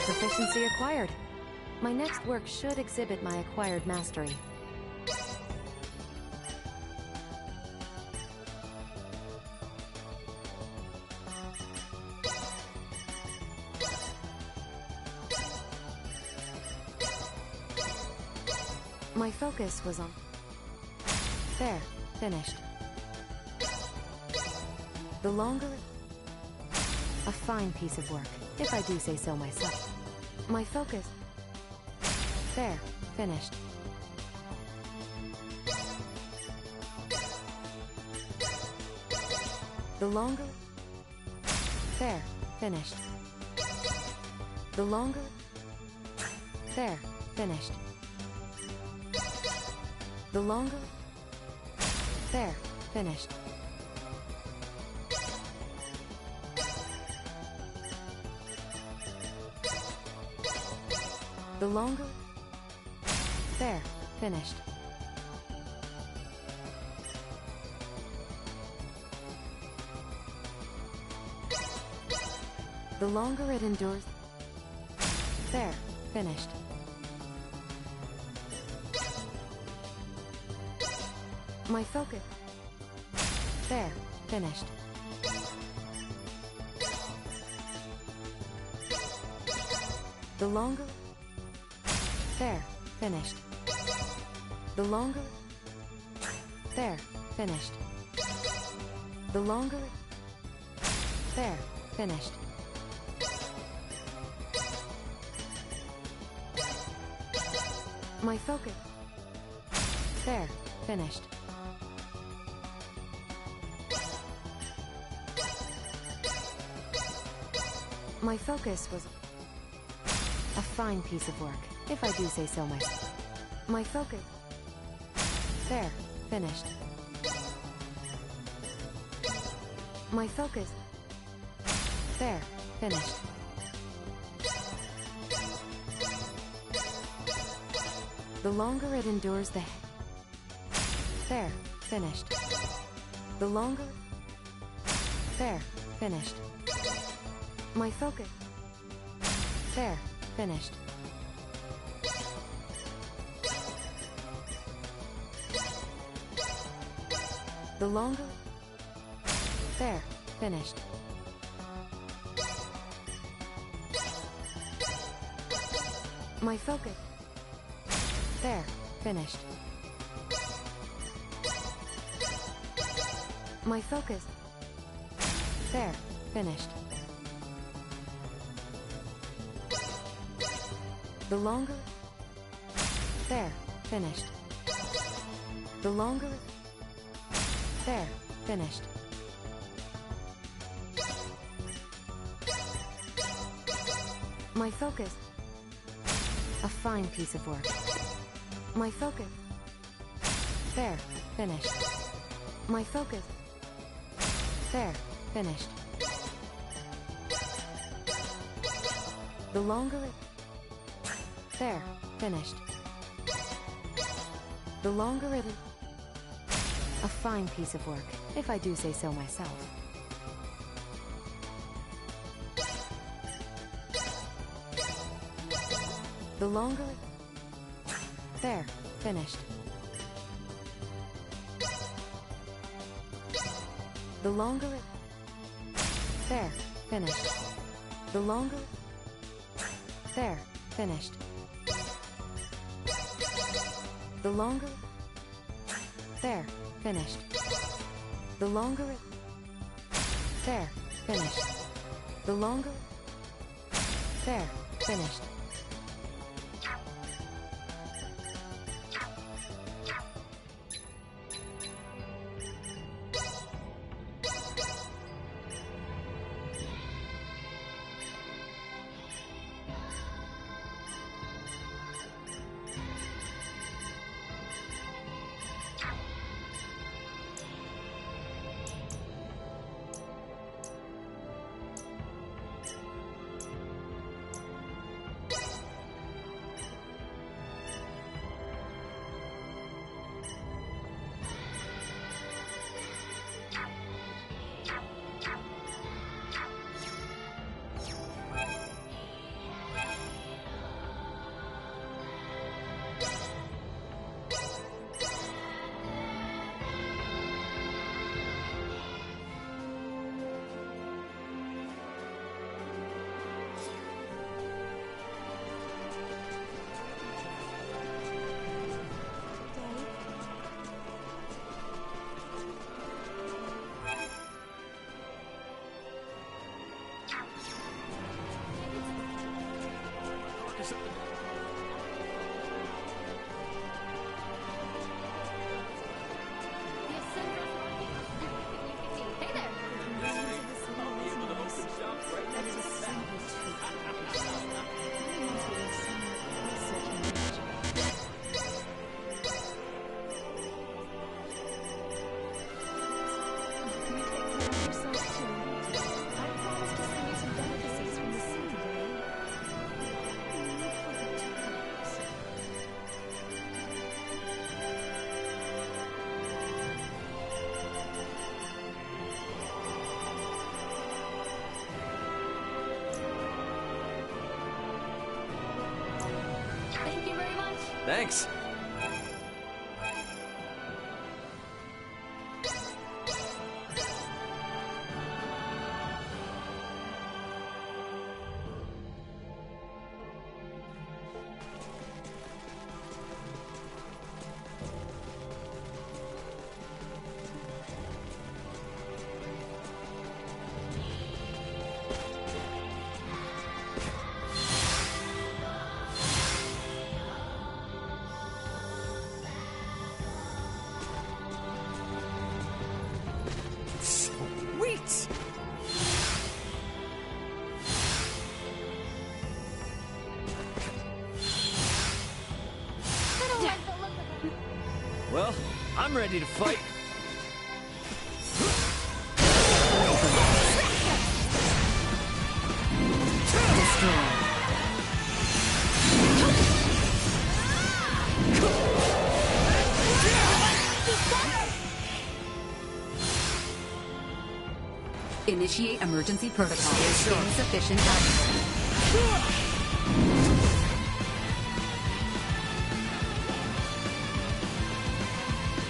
Proficiency acquired. My next work should exhibit my acquired mastery. My focus was on... There, finished. The longer... A fine piece of work, if I do say so myself. My focus... There, finished. The longer... There, finished. The longer... There, finished. The longer... There, finished. The longer... There, finished. The longer it endures... There. Finished. My focus... There. Finished. The longer... There. Finished. The longer... There. Finished. The longer... There. Finished. My focus... There. Finished. My focus was... a fine piece of work, if I do say so myself. My focus... There. Finished. My focus... There. Finished. The longer it endures the... There. Finished. The longer... There. Finished. My focus... There. Finished. The longer... There. Finished. My focus... There. Finished. My focus... There. Finished. The longer... There. Finished. The longer... There. Finished. My focus... A fine piece of work. My focus... There. Finished. My focus... There. Finished. The longer it... There. Finished. The longer it... A fine piece of work, if I do say so myself. The longer it... There. Finished. The longer it... There. Finished. The longer it... There. Finished. The longer it... There. Finished. The longer it... There. Finished. The longer it... There. Finished. Thanks. Well, I'm ready to fight. Initiate emergency protocol. Insufficient action.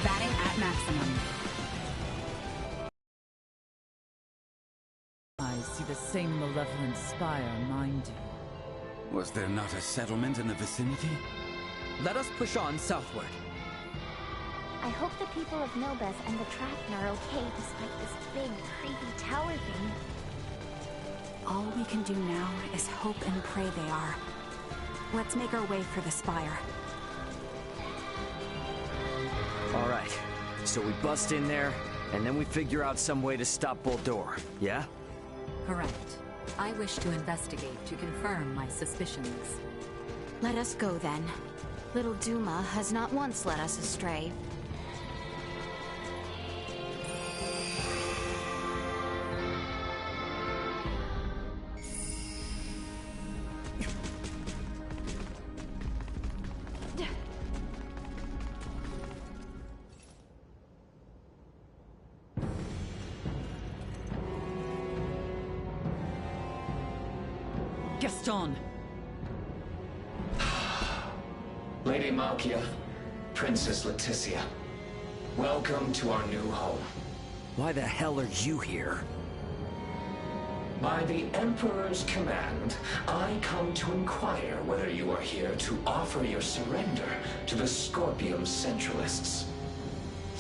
Batting at maximum. I see the same malevolent spire mine do. Was there not a settlement in the vicinity? Let us push on southward. I hope the people of Nobeth and the Tracken are okay despite this big, creepy tower thing. All we can do now is hope and pray they are. Let's make our way for the spire. Alright, so we bust in there, and then we figure out some way to stop Boldur, yeah? Correct. I wish to investigate to confirm my suspicions. Let us go then. Little Duma has not once led us astray. Gaston! Lady Malkia, Princess Leticia, welcome to our new home. Why the hell are you here? By the Emperor's command, I come to inquire whether you are here to offer your surrender to the Scorpium Centralists.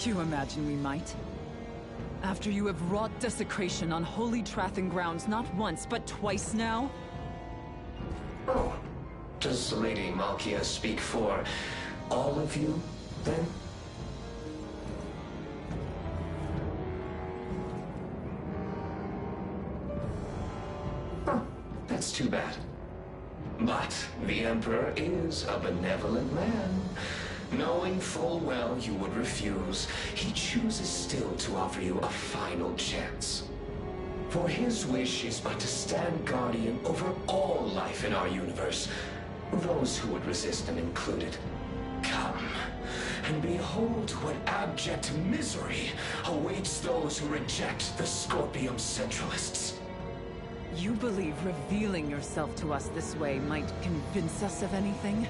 You imagine we might? After you have wrought desecration on holy Trathen grounds not once, but twice now? Oh, does Lady Malkia speak for all of you, then? Oh, that's too bad. But the Emperor is a benevolent man. Knowing full well you would refuse, he chooses still to offer you a final chance. For his wish is but to stand guardian over all life in our universe, those who would resist him included. Come, and behold what abject misery awaits those who reject the Scorpium Centralists. You believe revealing yourself to us this way might convince us of anything?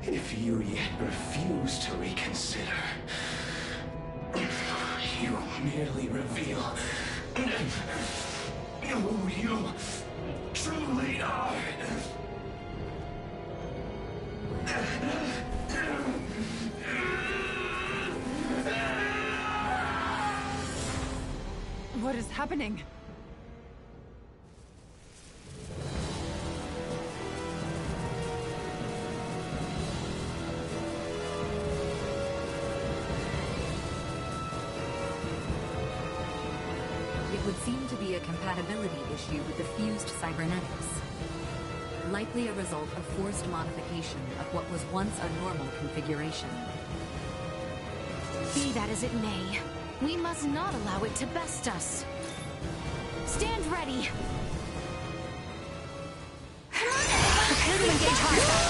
If you yet refuse to reconsider, you merely reveal who you truly are. What is happening? It would seem to be a compatibility issue with the fused cybernetics. Likely a result of forced modification of what was once a normal configuration. Be that as it may, we must not allow it to best us. Stand ready! Prepare to engage hostile!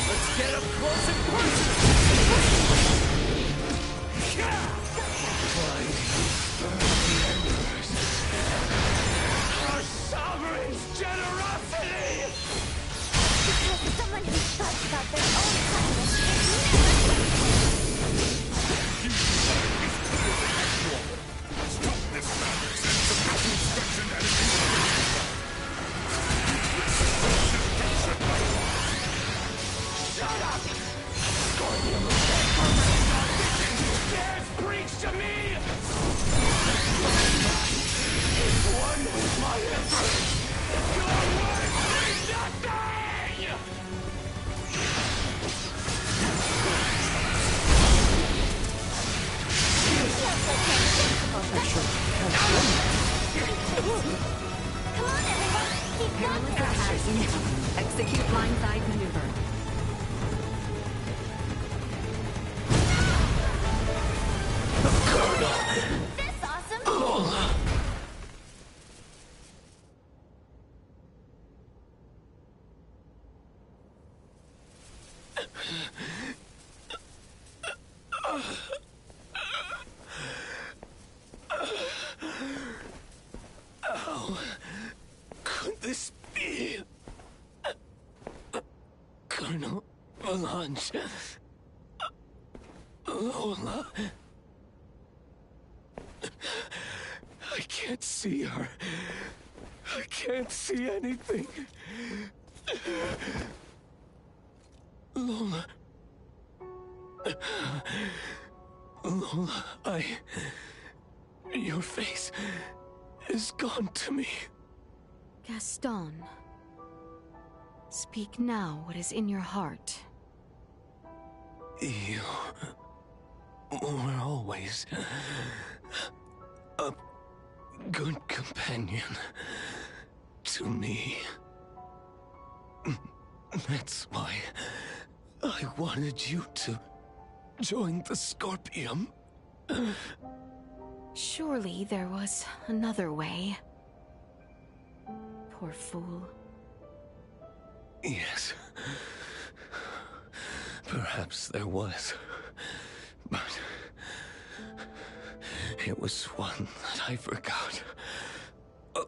Let's get up close and personal! Burn the embers Dares preach to me? If one with my effort, your words mean nothing! Execute blindside maneuver. That's awesome! How could this be? Colonel Melange. Lola. I can't see her. I can't see anything. Lola. Lola, your face is gone to me. Gaston. Speak now what is in your heart. You were always a good companion to me. That's why I wanted you to join the Scorpium. Surely there was another way. Poor fool. Yes. Perhaps there was. But it was one that I forgot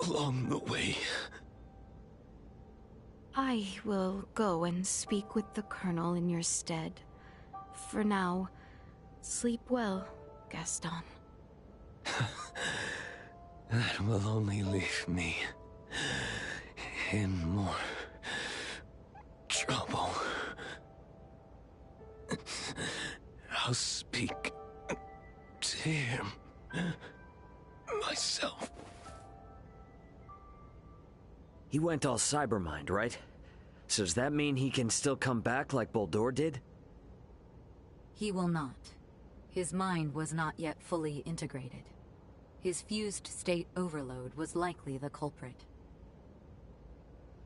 along the way. I will go and speak with the Colonel in your stead. For now, sleep well, Gaston. That will only leave me in more trouble. I'll speak to him myself. He went all cybermind, right? So does that mean he can still come back like Boldor did? He will not. His mind was not yet fully integrated. His fused state overload was likely the culprit.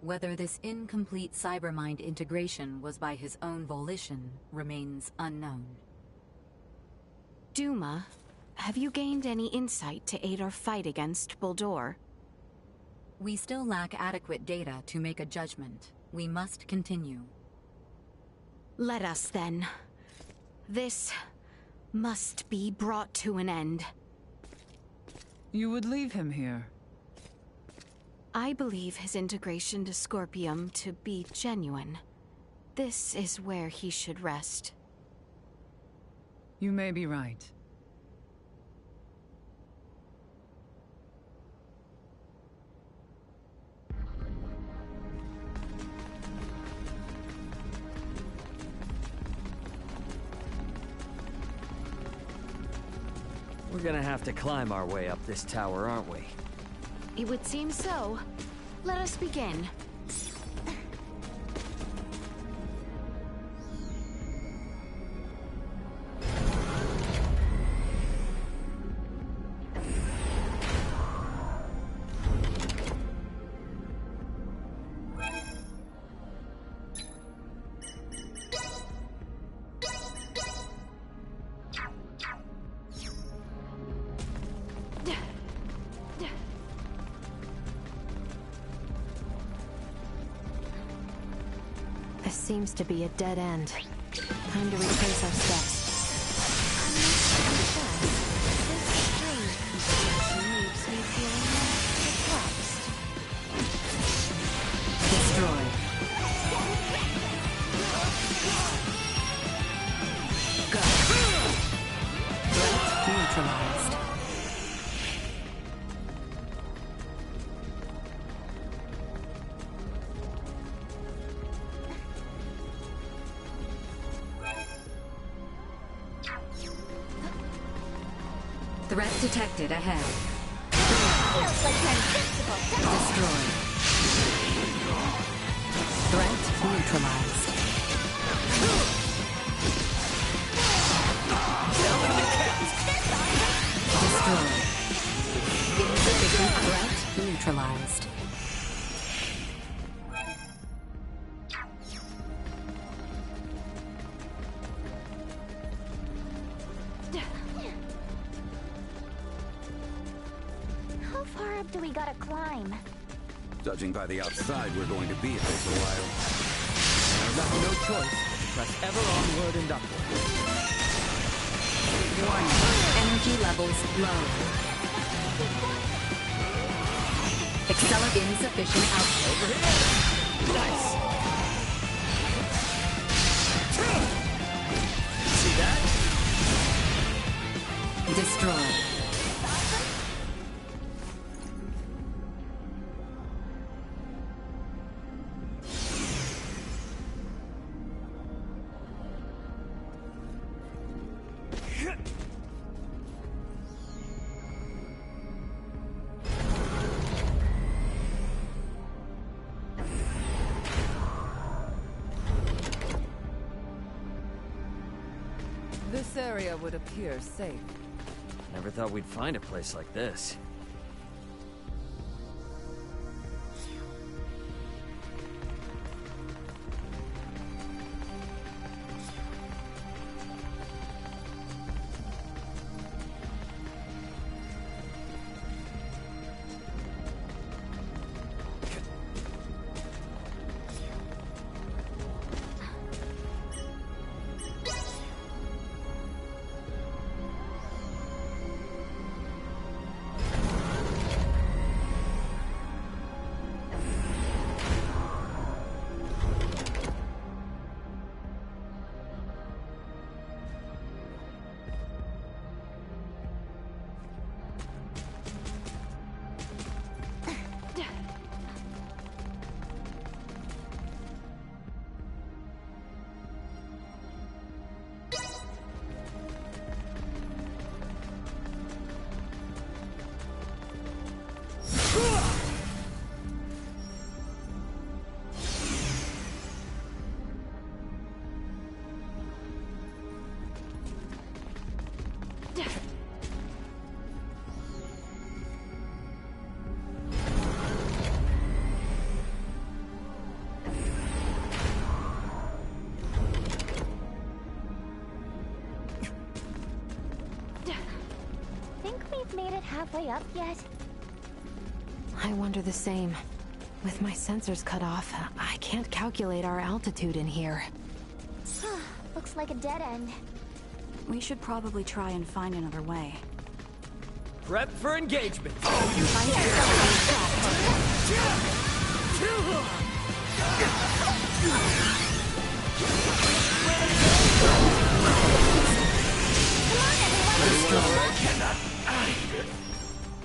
Whether this incomplete cybermind integration was by his own volition remains unknown. Duma, have you gained any insight to aid our fight against Boldor? We still lack adequate data to make a judgment. We must continue. Let us then. This must be brought to an end. You would leave him here? I believe his integration to Scorpium to be genuine. This is where he should rest. You may be right. We're gonna have to climb our way up this tower, aren't we? It would seem so. Let us begin. This seems to be a dead end. Time to retrace our steps. This strange configuration leaves me feeling perplexed. Destroy. Go. Threat neutralized. Threat detected ahead. Feels like you're invincible. Destroyed. Threat neutralized. Destroyed. Insufficient threat neutralized. How far up do we gotta climb? Judging by the outside, we're going to be at this a while. I've got no choice but to press ever onward and upward. Warning. Energy levels low. Accelerate insufficient output. Over here! Nice! See that? Destroyed. This area would appear safe. Never thought we'd find a place like this. Made it halfway up yet? I wonder the same. With my sensors cut off, I can't calculate our altitude in here. Looks like a dead end. We should probably try and find another way. Prep for engagement!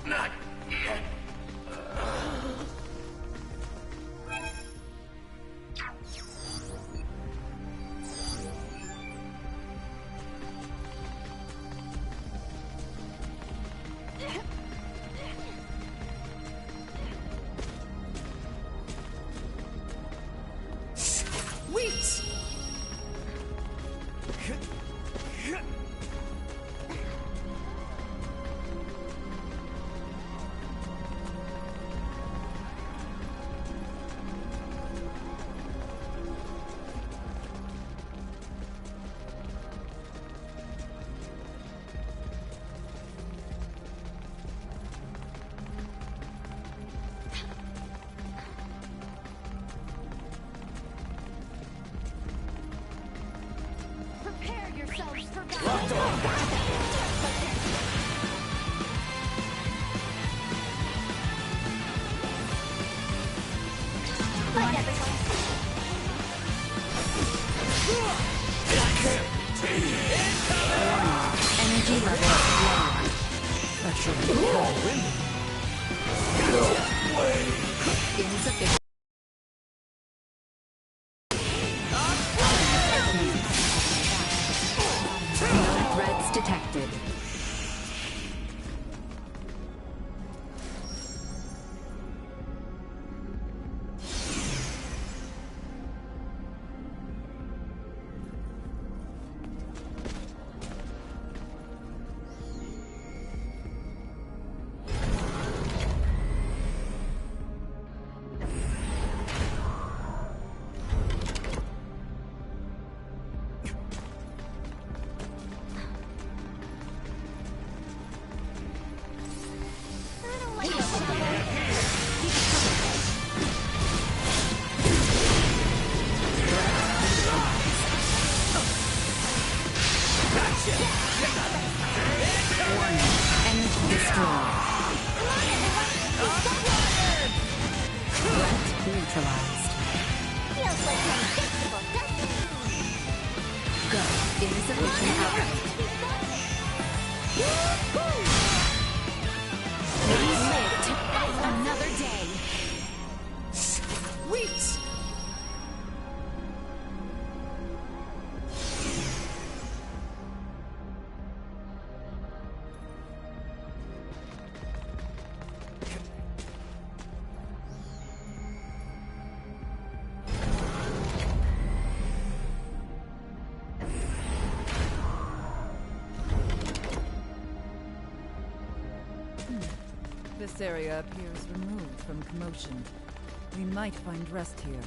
Not yet. Sweet! Prepare yourselves for Locked on! Fight, everyone! Energy levels low. That should be all windy. Insufficient. No threats detected. destroyed. Threat neutralized. Feels like you're invincible, doesn't it? Go. Insufficient outright. We live to fight another day. Sweet! This area appears removed from commotion. We might find rest here.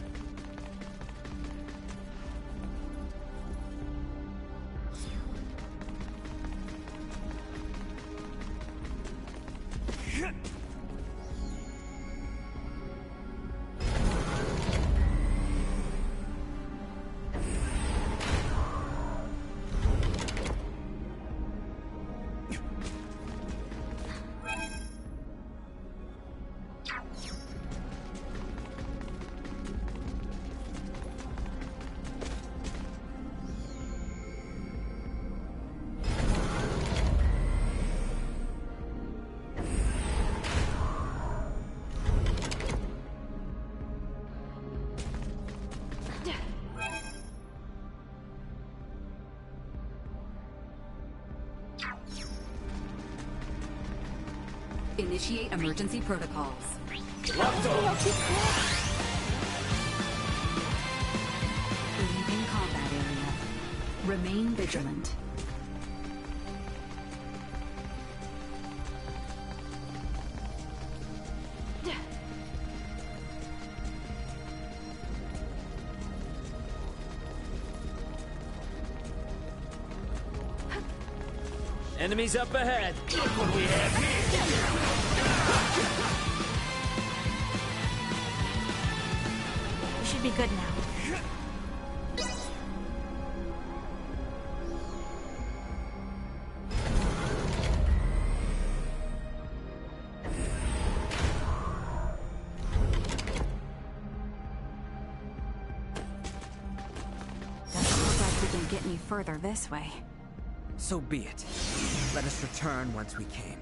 Initiate emergency protocols. Leaving combat area. Remain vigilant. Enemies up ahead. Look what we have here. We should be good now. Doesn't look like we can get any further this way. So be it. Let us return whence we came.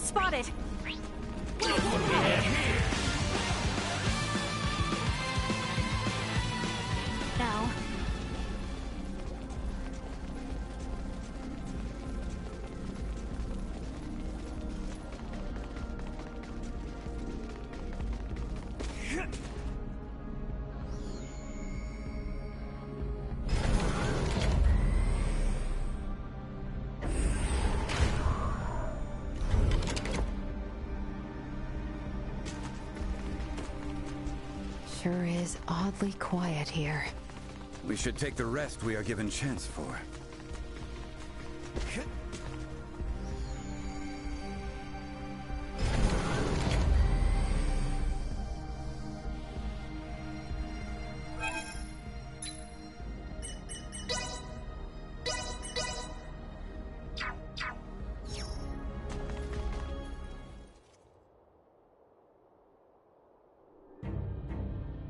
Spotted! Now. Sure is oddly quiet here. We should take the rest we are given chance for.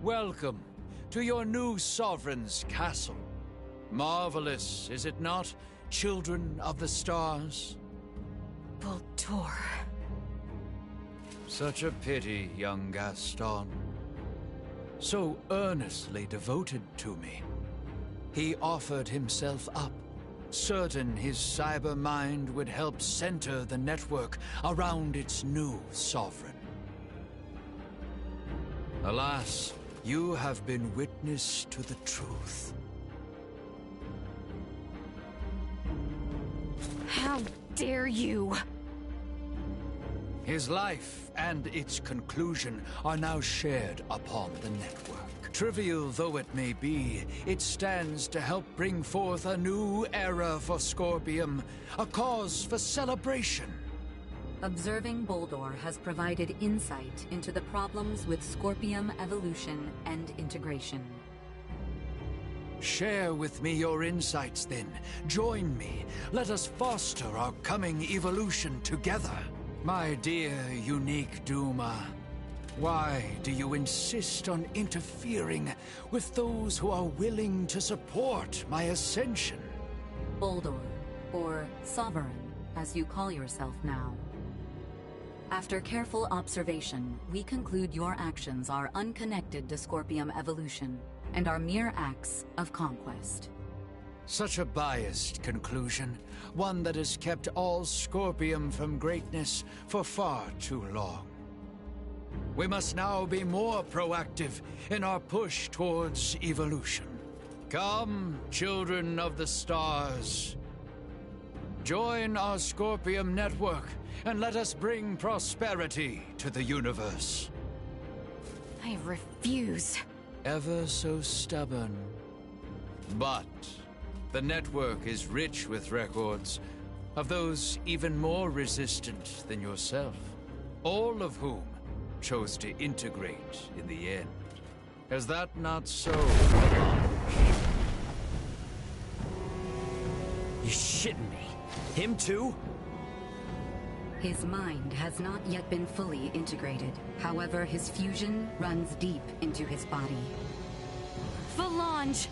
welcome to your new sovereign's castle. Marvelous, is it not, children of the stars? Baldur. Such a pity, young Gaston. So earnestly devoted to me. He offered himself up, certain his cyber mind would help center the network around its new sovereign. Alas, you have been witness to the truth. How dare you! His life and its conclusion are now shared upon the network. Trivial though it may be, it stands to help bring forth a new era for Scorpium, a cause for celebration. Observing Baldur has provided insight into the problems with Scorpium evolution and integration. Share with me your insights then. Join me. Let us foster our coming evolution together. My dear unique Duma, why do you insist on interfering with those who are willing to support my ascension? Baldur, or Sovereign, as you call yourself now. After careful observation, we conclude your actions are unconnected to Scorpium evolution and are mere acts of conquest. Such a biased conclusion, one that has kept all Scorpium from greatness for far too long. We must now be more proactive in our push towards evolution. Come, children of the stars. Join our Scorpium network and let us bring prosperity to the universe. I refuse. Ever so stubborn. But the network is rich with records of those even more resistant than yourself, all of whom chose to integrate in the end. Is that not so? You shitting me? Him too? His mind has not yet been fully integrated. However, his fusion runs deep into his body. Valange!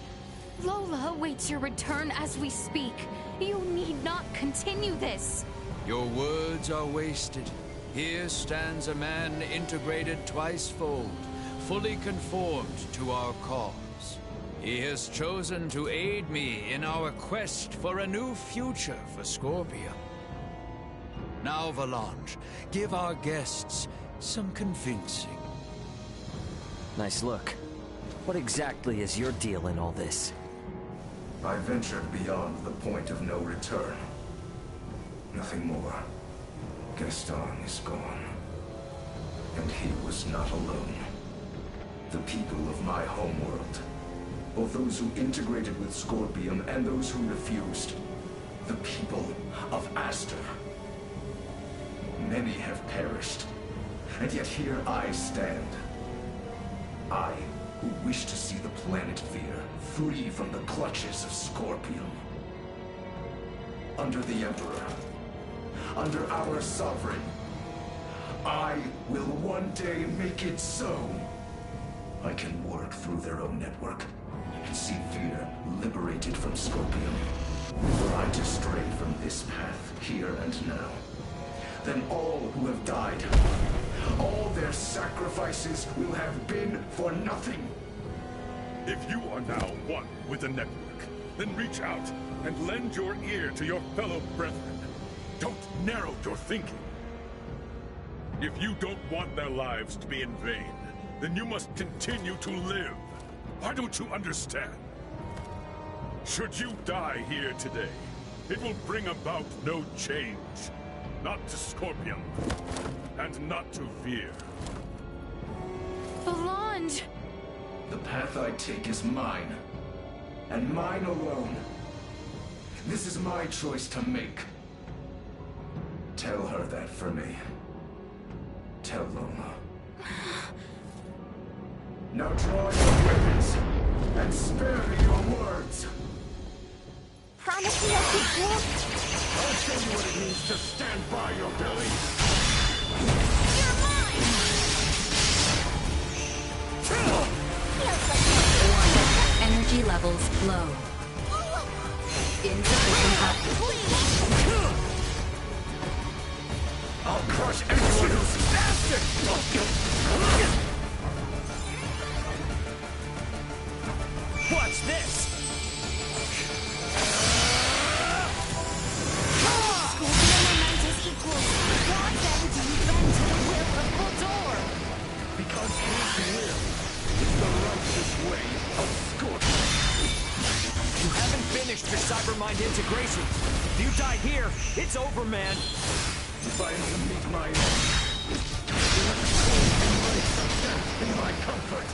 Lola awaits your return as we speak. You need not continue this. Your words are wasted. Here stands a man integrated twice-fold, fully conformed to our cause. He has chosen to aid me in our quest for a new future for Scorpium. Now, Valange, give our guests some convincing. Nice look. What exactly is your deal in all this? I ventured beyond the point of no return. Nothing more. Gaston is gone. And he was not alone. The people of my homeworld, both those who integrated with Scorpium and those who refused, the people of Aster. Many have perished, and yet here I stand. I, who wish to see the planet Fear free from the clutches of Scorpium. Under the Emperor, under our Sovereign, I will one day make it so. I can work through their own network and see Fear liberated from Scorpium. Were I to stray from this path here and now, then all who have died, all their sacrifices will have been for nothing. If you are now one with the network, then reach out and lend your ear to your fellow brethren. Don't narrow your thinking. If you don't want their lives to be in vain, then you must continue to live. Why don't you understand? Should you die here today, it will bring about no change. Not to Scorpium, and not to Fear. Valange! The path I take is mine, and mine alone. This is my choice to make. Tell her that for me. Tell Lola. Now draw your weapons, and spare me your words. Promise me you'll keep cool? I'll show you what it means to stand by your beliefs. You're mine! Energy levels low. Insufficient output. I'll crush everyone who's faster! Watch this! Because his will is the righteous way of Scorpion. You haven't finished your cybermind integration. If you die here, it's over, man. If I am to meet my end, you have to embrace death in my comfort.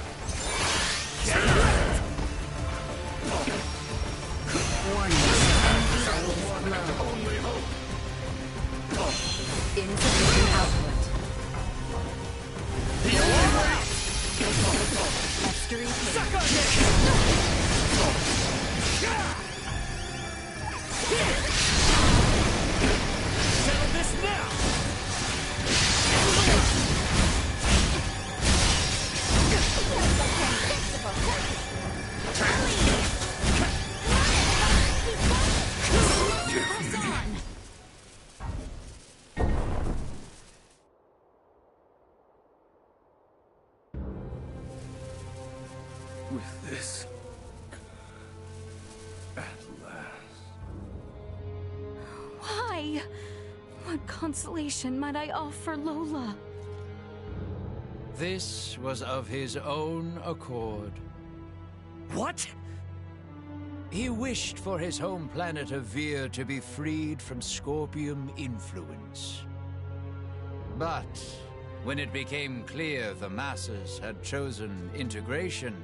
Only hope. Insufficient output. The only way. Mastery. Suck on this! Settle this now! With this, at last. Why? What consolation might I offer Lola? This was of his own accord. What? He wished for his home planet of Vir to be freed from Scorpium influence. But when it became clear the masses had chosen integration,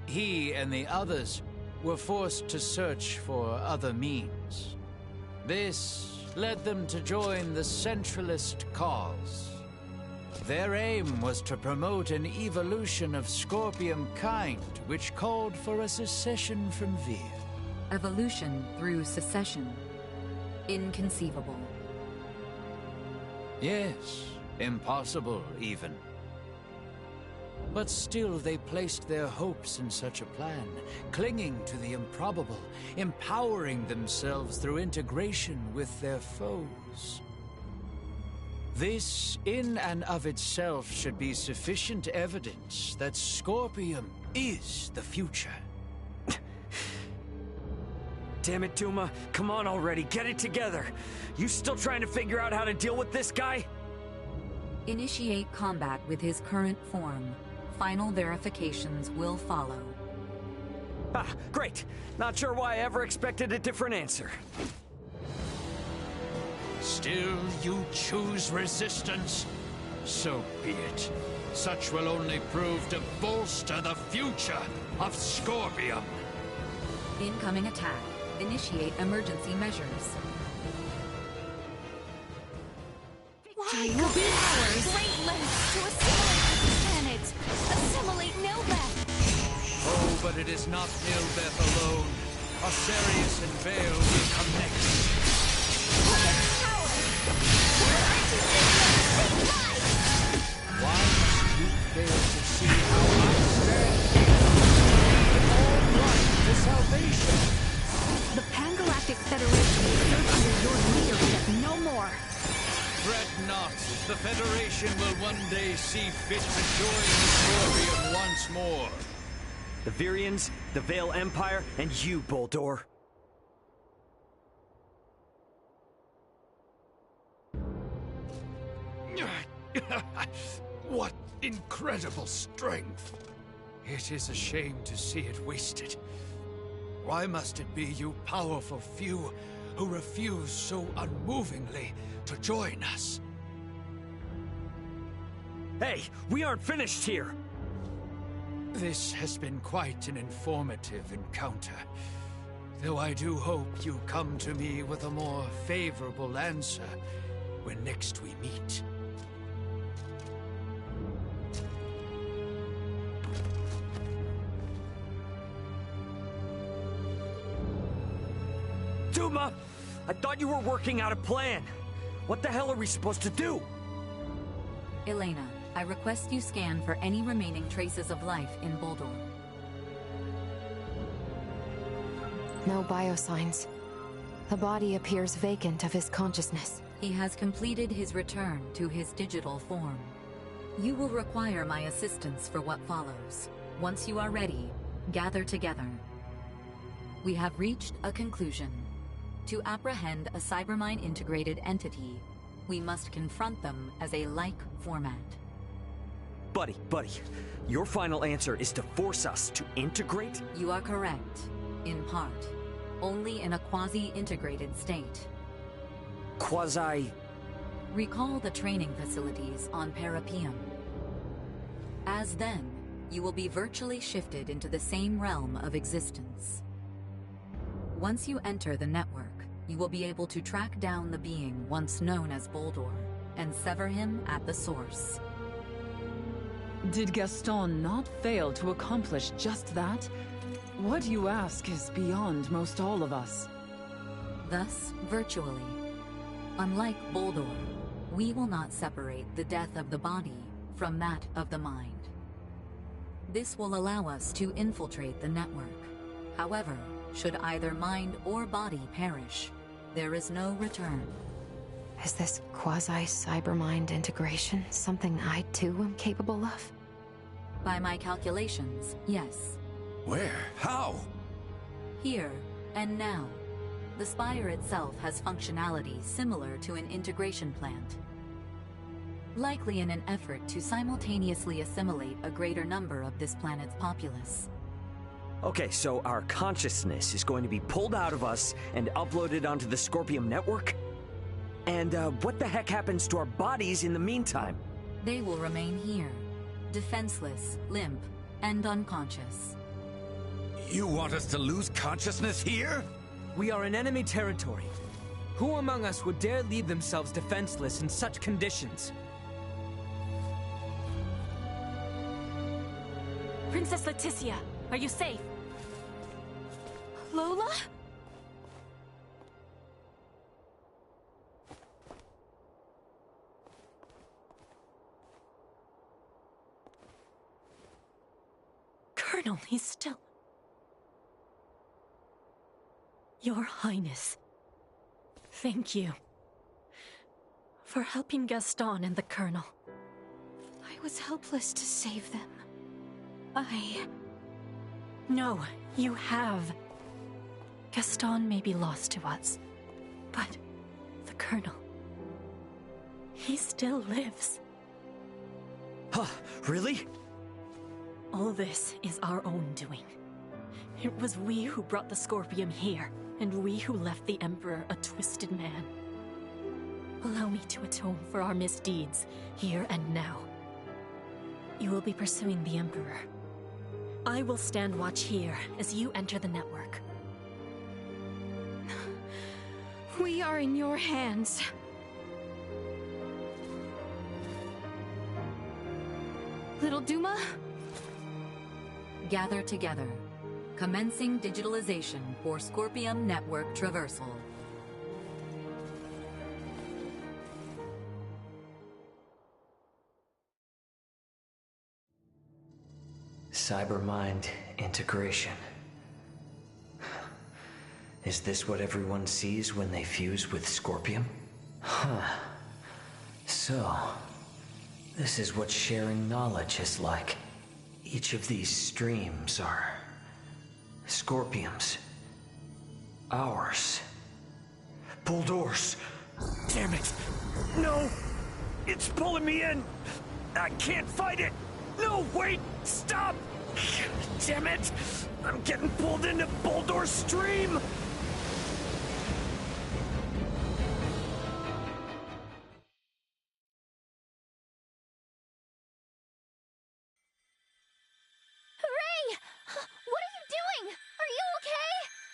he and the others were forced to search for other means. This led them to join the Centralist cause. Their aim was to promote an evolution of Scorpium kind, which called for a secession from Vir. Evolution through secession. Inconceivable. Yes, impossible even. But still they placed their hopes in such a plan, clinging to the improbable, empowering themselves through integration with their foes. This, in and of itself, should be sufficient evidence that Scorpium is the future. Damn it, Duma. Come on already, get it together. You still trying to figure out how to deal with this guy? Initiate combat with his current form. Final verifications will follow. Ah, great. Not sure why I ever expected a different answer. Still you choose resistance? So be it. Such will only prove to bolster the future of Scorpium. Incoming attack. Initiate emergency measures. Why will be ours? Great lengths to assimilate this planet. Assimilate Nilbeth. Oh, but it is not Nilbeth alone. Osirius and Vale will come next. Why must you fail to see how I stand here? All blind to salvation. The Pan-Galactic Federation will serve under your leadership no more. Fret not. The Federation will one day see fit to join the Scorpium once more. The Virians, the Vale Empire, and you, Boldor. What incredible strength! It is a shame to see it wasted. Why must it be you powerful few who refuse so unmovingly to join us? Hey, we aren't finished here! This has been quite an informative encounter. Though I do hope you come to me with a more favorable answer when next we meet. Duma! I thought you were working out a plan. What the hell are we supposed to do? Elena, I request you scan for any remaining traces of life in Boldor. No biosigns. The body appears vacant of his consciousness. He has completed his return to his digital form. You will require my assistance for what follows. Once you are ready, gather together. We have reached a conclusion. To apprehend a cybermind-integrated entity, we must confront them as a like format. Buddy, your final answer is to force us to integrate? You are correct, in part. Only in a quasi-integrated state. Quasi... Recall the training facilities on Parapium. As then, you will be virtually shifted into the same realm of existence. Once you enter the network, you will be able to track down the being once known as Boldor, and sever him at the source. Did Gaston not fail to accomplish just that? What you ask is beyond most all of us. Thus, virtually. Unlike Boldor, we will not separate the death of the body from that of the mind. This will allow us to infiltrate the network. However, should either mind or body perish, there is no return. Is this quasi-cybermind integration something I too am capable of? By my calculations, yes. Where? How? Here and now. The spire itself has functionality similar to an integration plant. Likely in an effort to simultaneously assimilate a greater number of this planet's populace. Okay, so our consciousness is going to be pulled out of us and uploaded onto the Scorpium network? And what the heck happens to our bodies in the meantime? They will remain here, defenseless, limp, and unconscious. You want us to lose consciousness here? We are in enemy territory. Who among us would dare leave themselves defenseless in such conditions? Princess Leticia, are you safe? Lola? Colonel, he's still... Your Highness, thank you for helping Gaston and the Colonel. I was helpless to save them. No, you have. Gaston may be lost to us, but the Colonel, he still lives. Huh, really? All this is our own doing. It was we who brought the Scorpium here, and we who left the Emperor a twisted man. Allow me to atone for our misdeeds, here and now. You will be pursuing the Emperor. I will stand watch here as you enter the network. We are in your hands. Little Duma? Gather together. Commencing digitalization for Scorpium network traversal. Cybermind integration. Is this what everyone sees when they fuse with Scorpium? Huh. So, this is what sharing knowledge is like. Each of these streams are... Scorpiums. Ours. Boldor's. Damn it! No! It's pulling me in! I can't fight it! No, wait! Stop! Damn it! I'm getting pulled into Boldor's stream!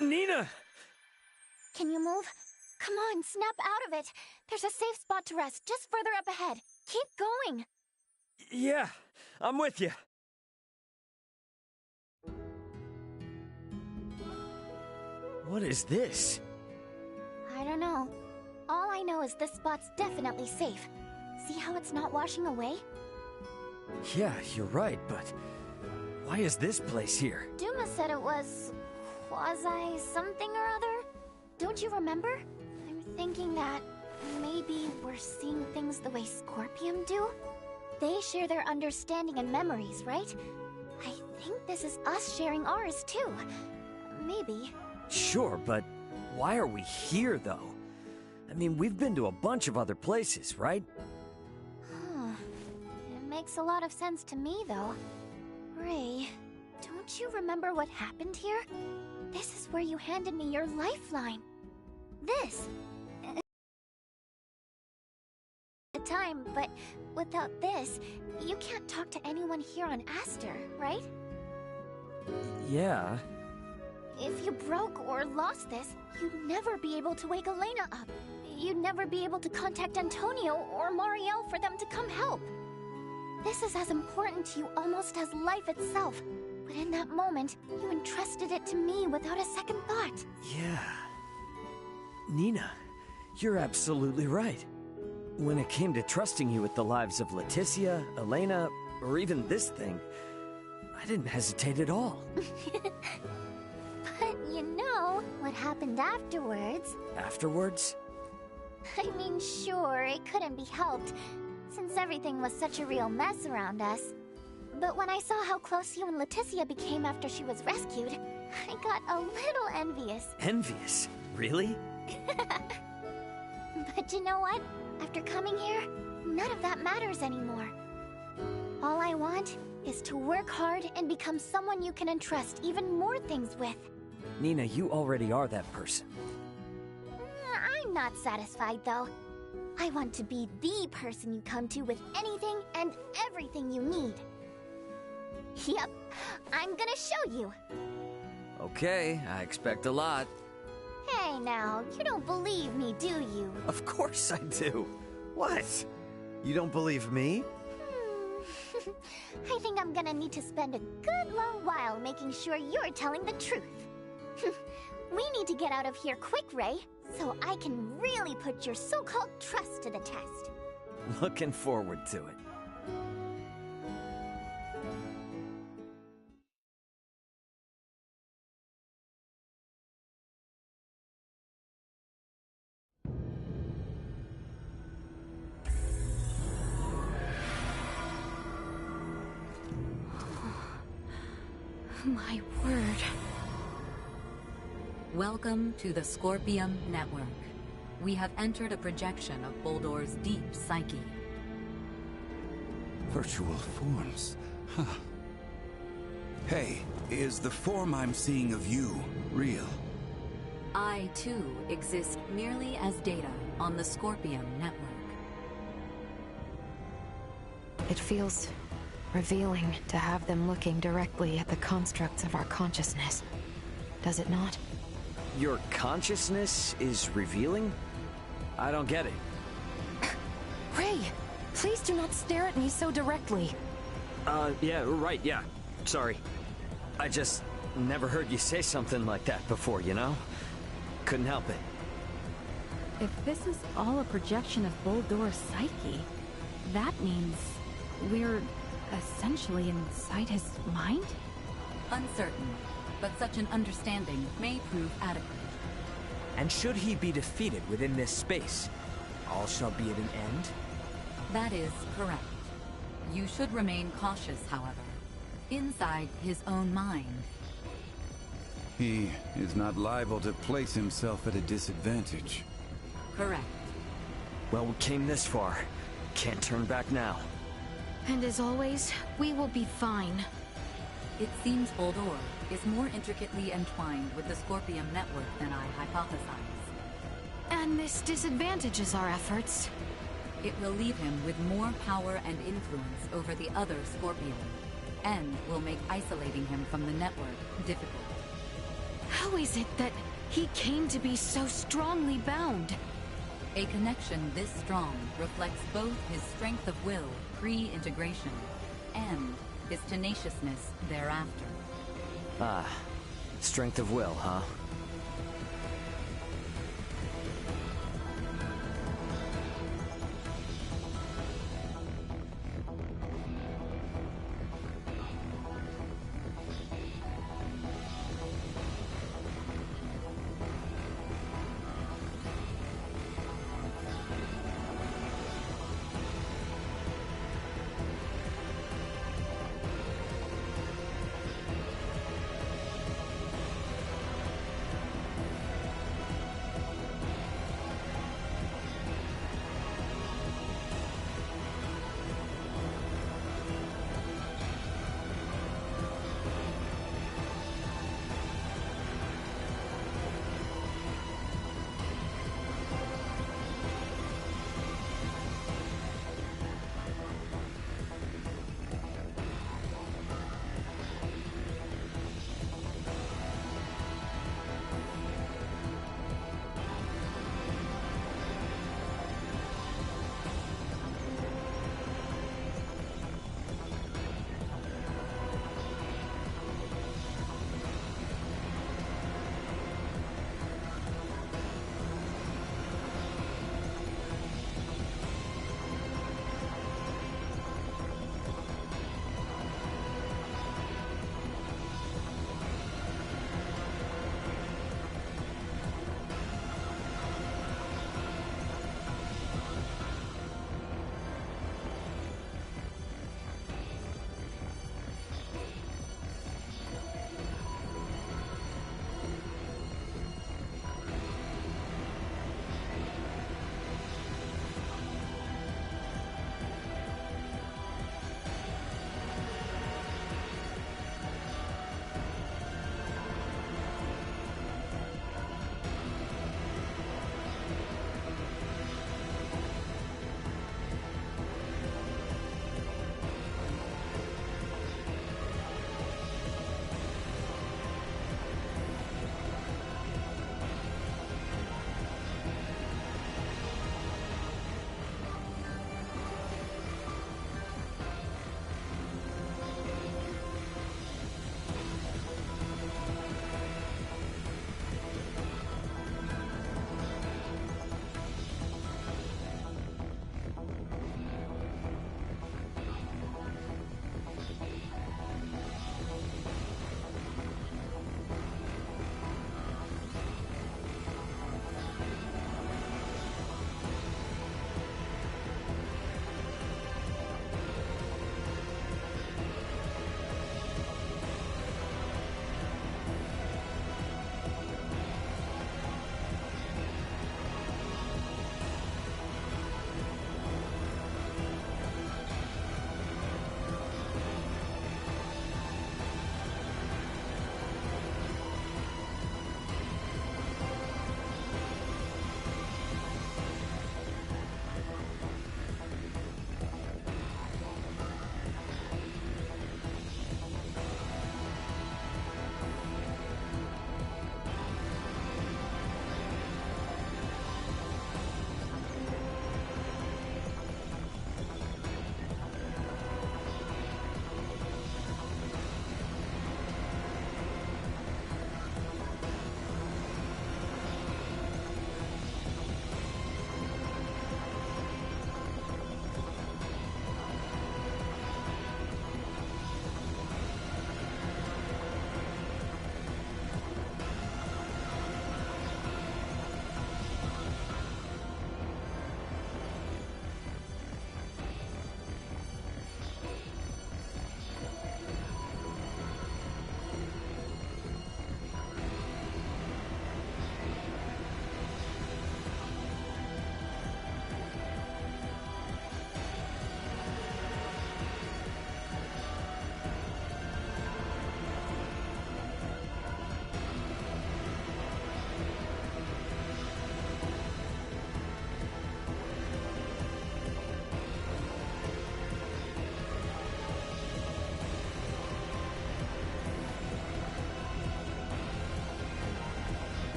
Nina! Can you move? Come on, snap out of it. There's a safe spot to rest just further up ahead. Keep going. Yeah, I'm with you. What is this? I don't know. All I know is this spot's definitely safe. See how it's not washing away? Yeah, you're right, but why is this place here? Duma said it was... quasi-something or other? Don't you remember? I'm thinking that maybe we're seeing things the way Scorpium do? They share their understanding and memories, right? I think this is us sharing ours too. Maybe. Sure, but why are we here, though? I mean, we've been to a bunch of other places, right? It makes a lot of sense to me, though. Ray, don't you remember what happened here? This is where you handed me your lifeline. This. The time, but without this, you can't talk to anyone here on Aster, right? Yeah. If you broke or lost this, you'd never be able to wake Elena up. You'd never be able to contact Antonio or Marielle for them to come help. This is as important to you almost as life itself. But in that moment, you entrusted it to me without a second thought. Yeah. Nina, you're absolutely right. When it came to trusting you with the lives of Leticia, Elena, or even this thing, I didn't hesitate at all. But you know what happened afterwards. Afterwards? I mean, sure, it couldn't be helped, since everything was such a real mess around us. But when I saw how close you and Leticia became after she was rescued, I got a little envious. Envious? Really? But you know what? After coming here, none of that matters anymore. All I want is to work hard and become someone you can entrust even more things with. Nina, you already are that person. I'm not satisfied, though. I want to be the person you come to with anything and everything you need. Yep, I'm gonna show you. Okay, I expect a lot. Hey now, you don't believe me, do you? Of course I do. What? You don't believe me? I think I'm gonna need to spend a good long while making sure you're telling the truth. We need to get out of here quick, Ray, so I can really put your so-called trust to the test. Looking forward to it. My word. Welcome to the Scorpium Network. We have entered a projection of Boldor's deep psyche. Virtual forms. Huh. Hey, is the form I'm seeing of you real? I, too, exist merely as data on the Scorpium Network. It feels revealing to have them looking directly at the constructs of our consciousness. Does it not? Your consciousness is revealing? I don't get it. Ray, please do not stare at me so directly. Yeah, right, yeah. Sorry. I just never heard you say something like that before, you know? Couldn't help it. If this is all a projection of Boldor's psyche, that means we're essentially inside his mind? Uncertain, but such an understanding may prove adequate. And should he be defeated within this space, all shall be at an end? That is correct. You should remain cautious, however. Inside his own mind. He is not liable to place himself at a disadvantage. Correct. Well, we came this far. Can't turn back now. And as always, we will be fine. It seems Boldor is more intricately entwined with the Scorpium network than I hypothesized. And this disadvantages our efforts. It will leave him with more power and influence over the other Scorpion, and will make isolating him from the network difficult. How is it that he came to be so strongly bound? A connection this strong reflects both his strength of will pre-integration and his tenaciousness thereafter. Ah, strength of will, huh?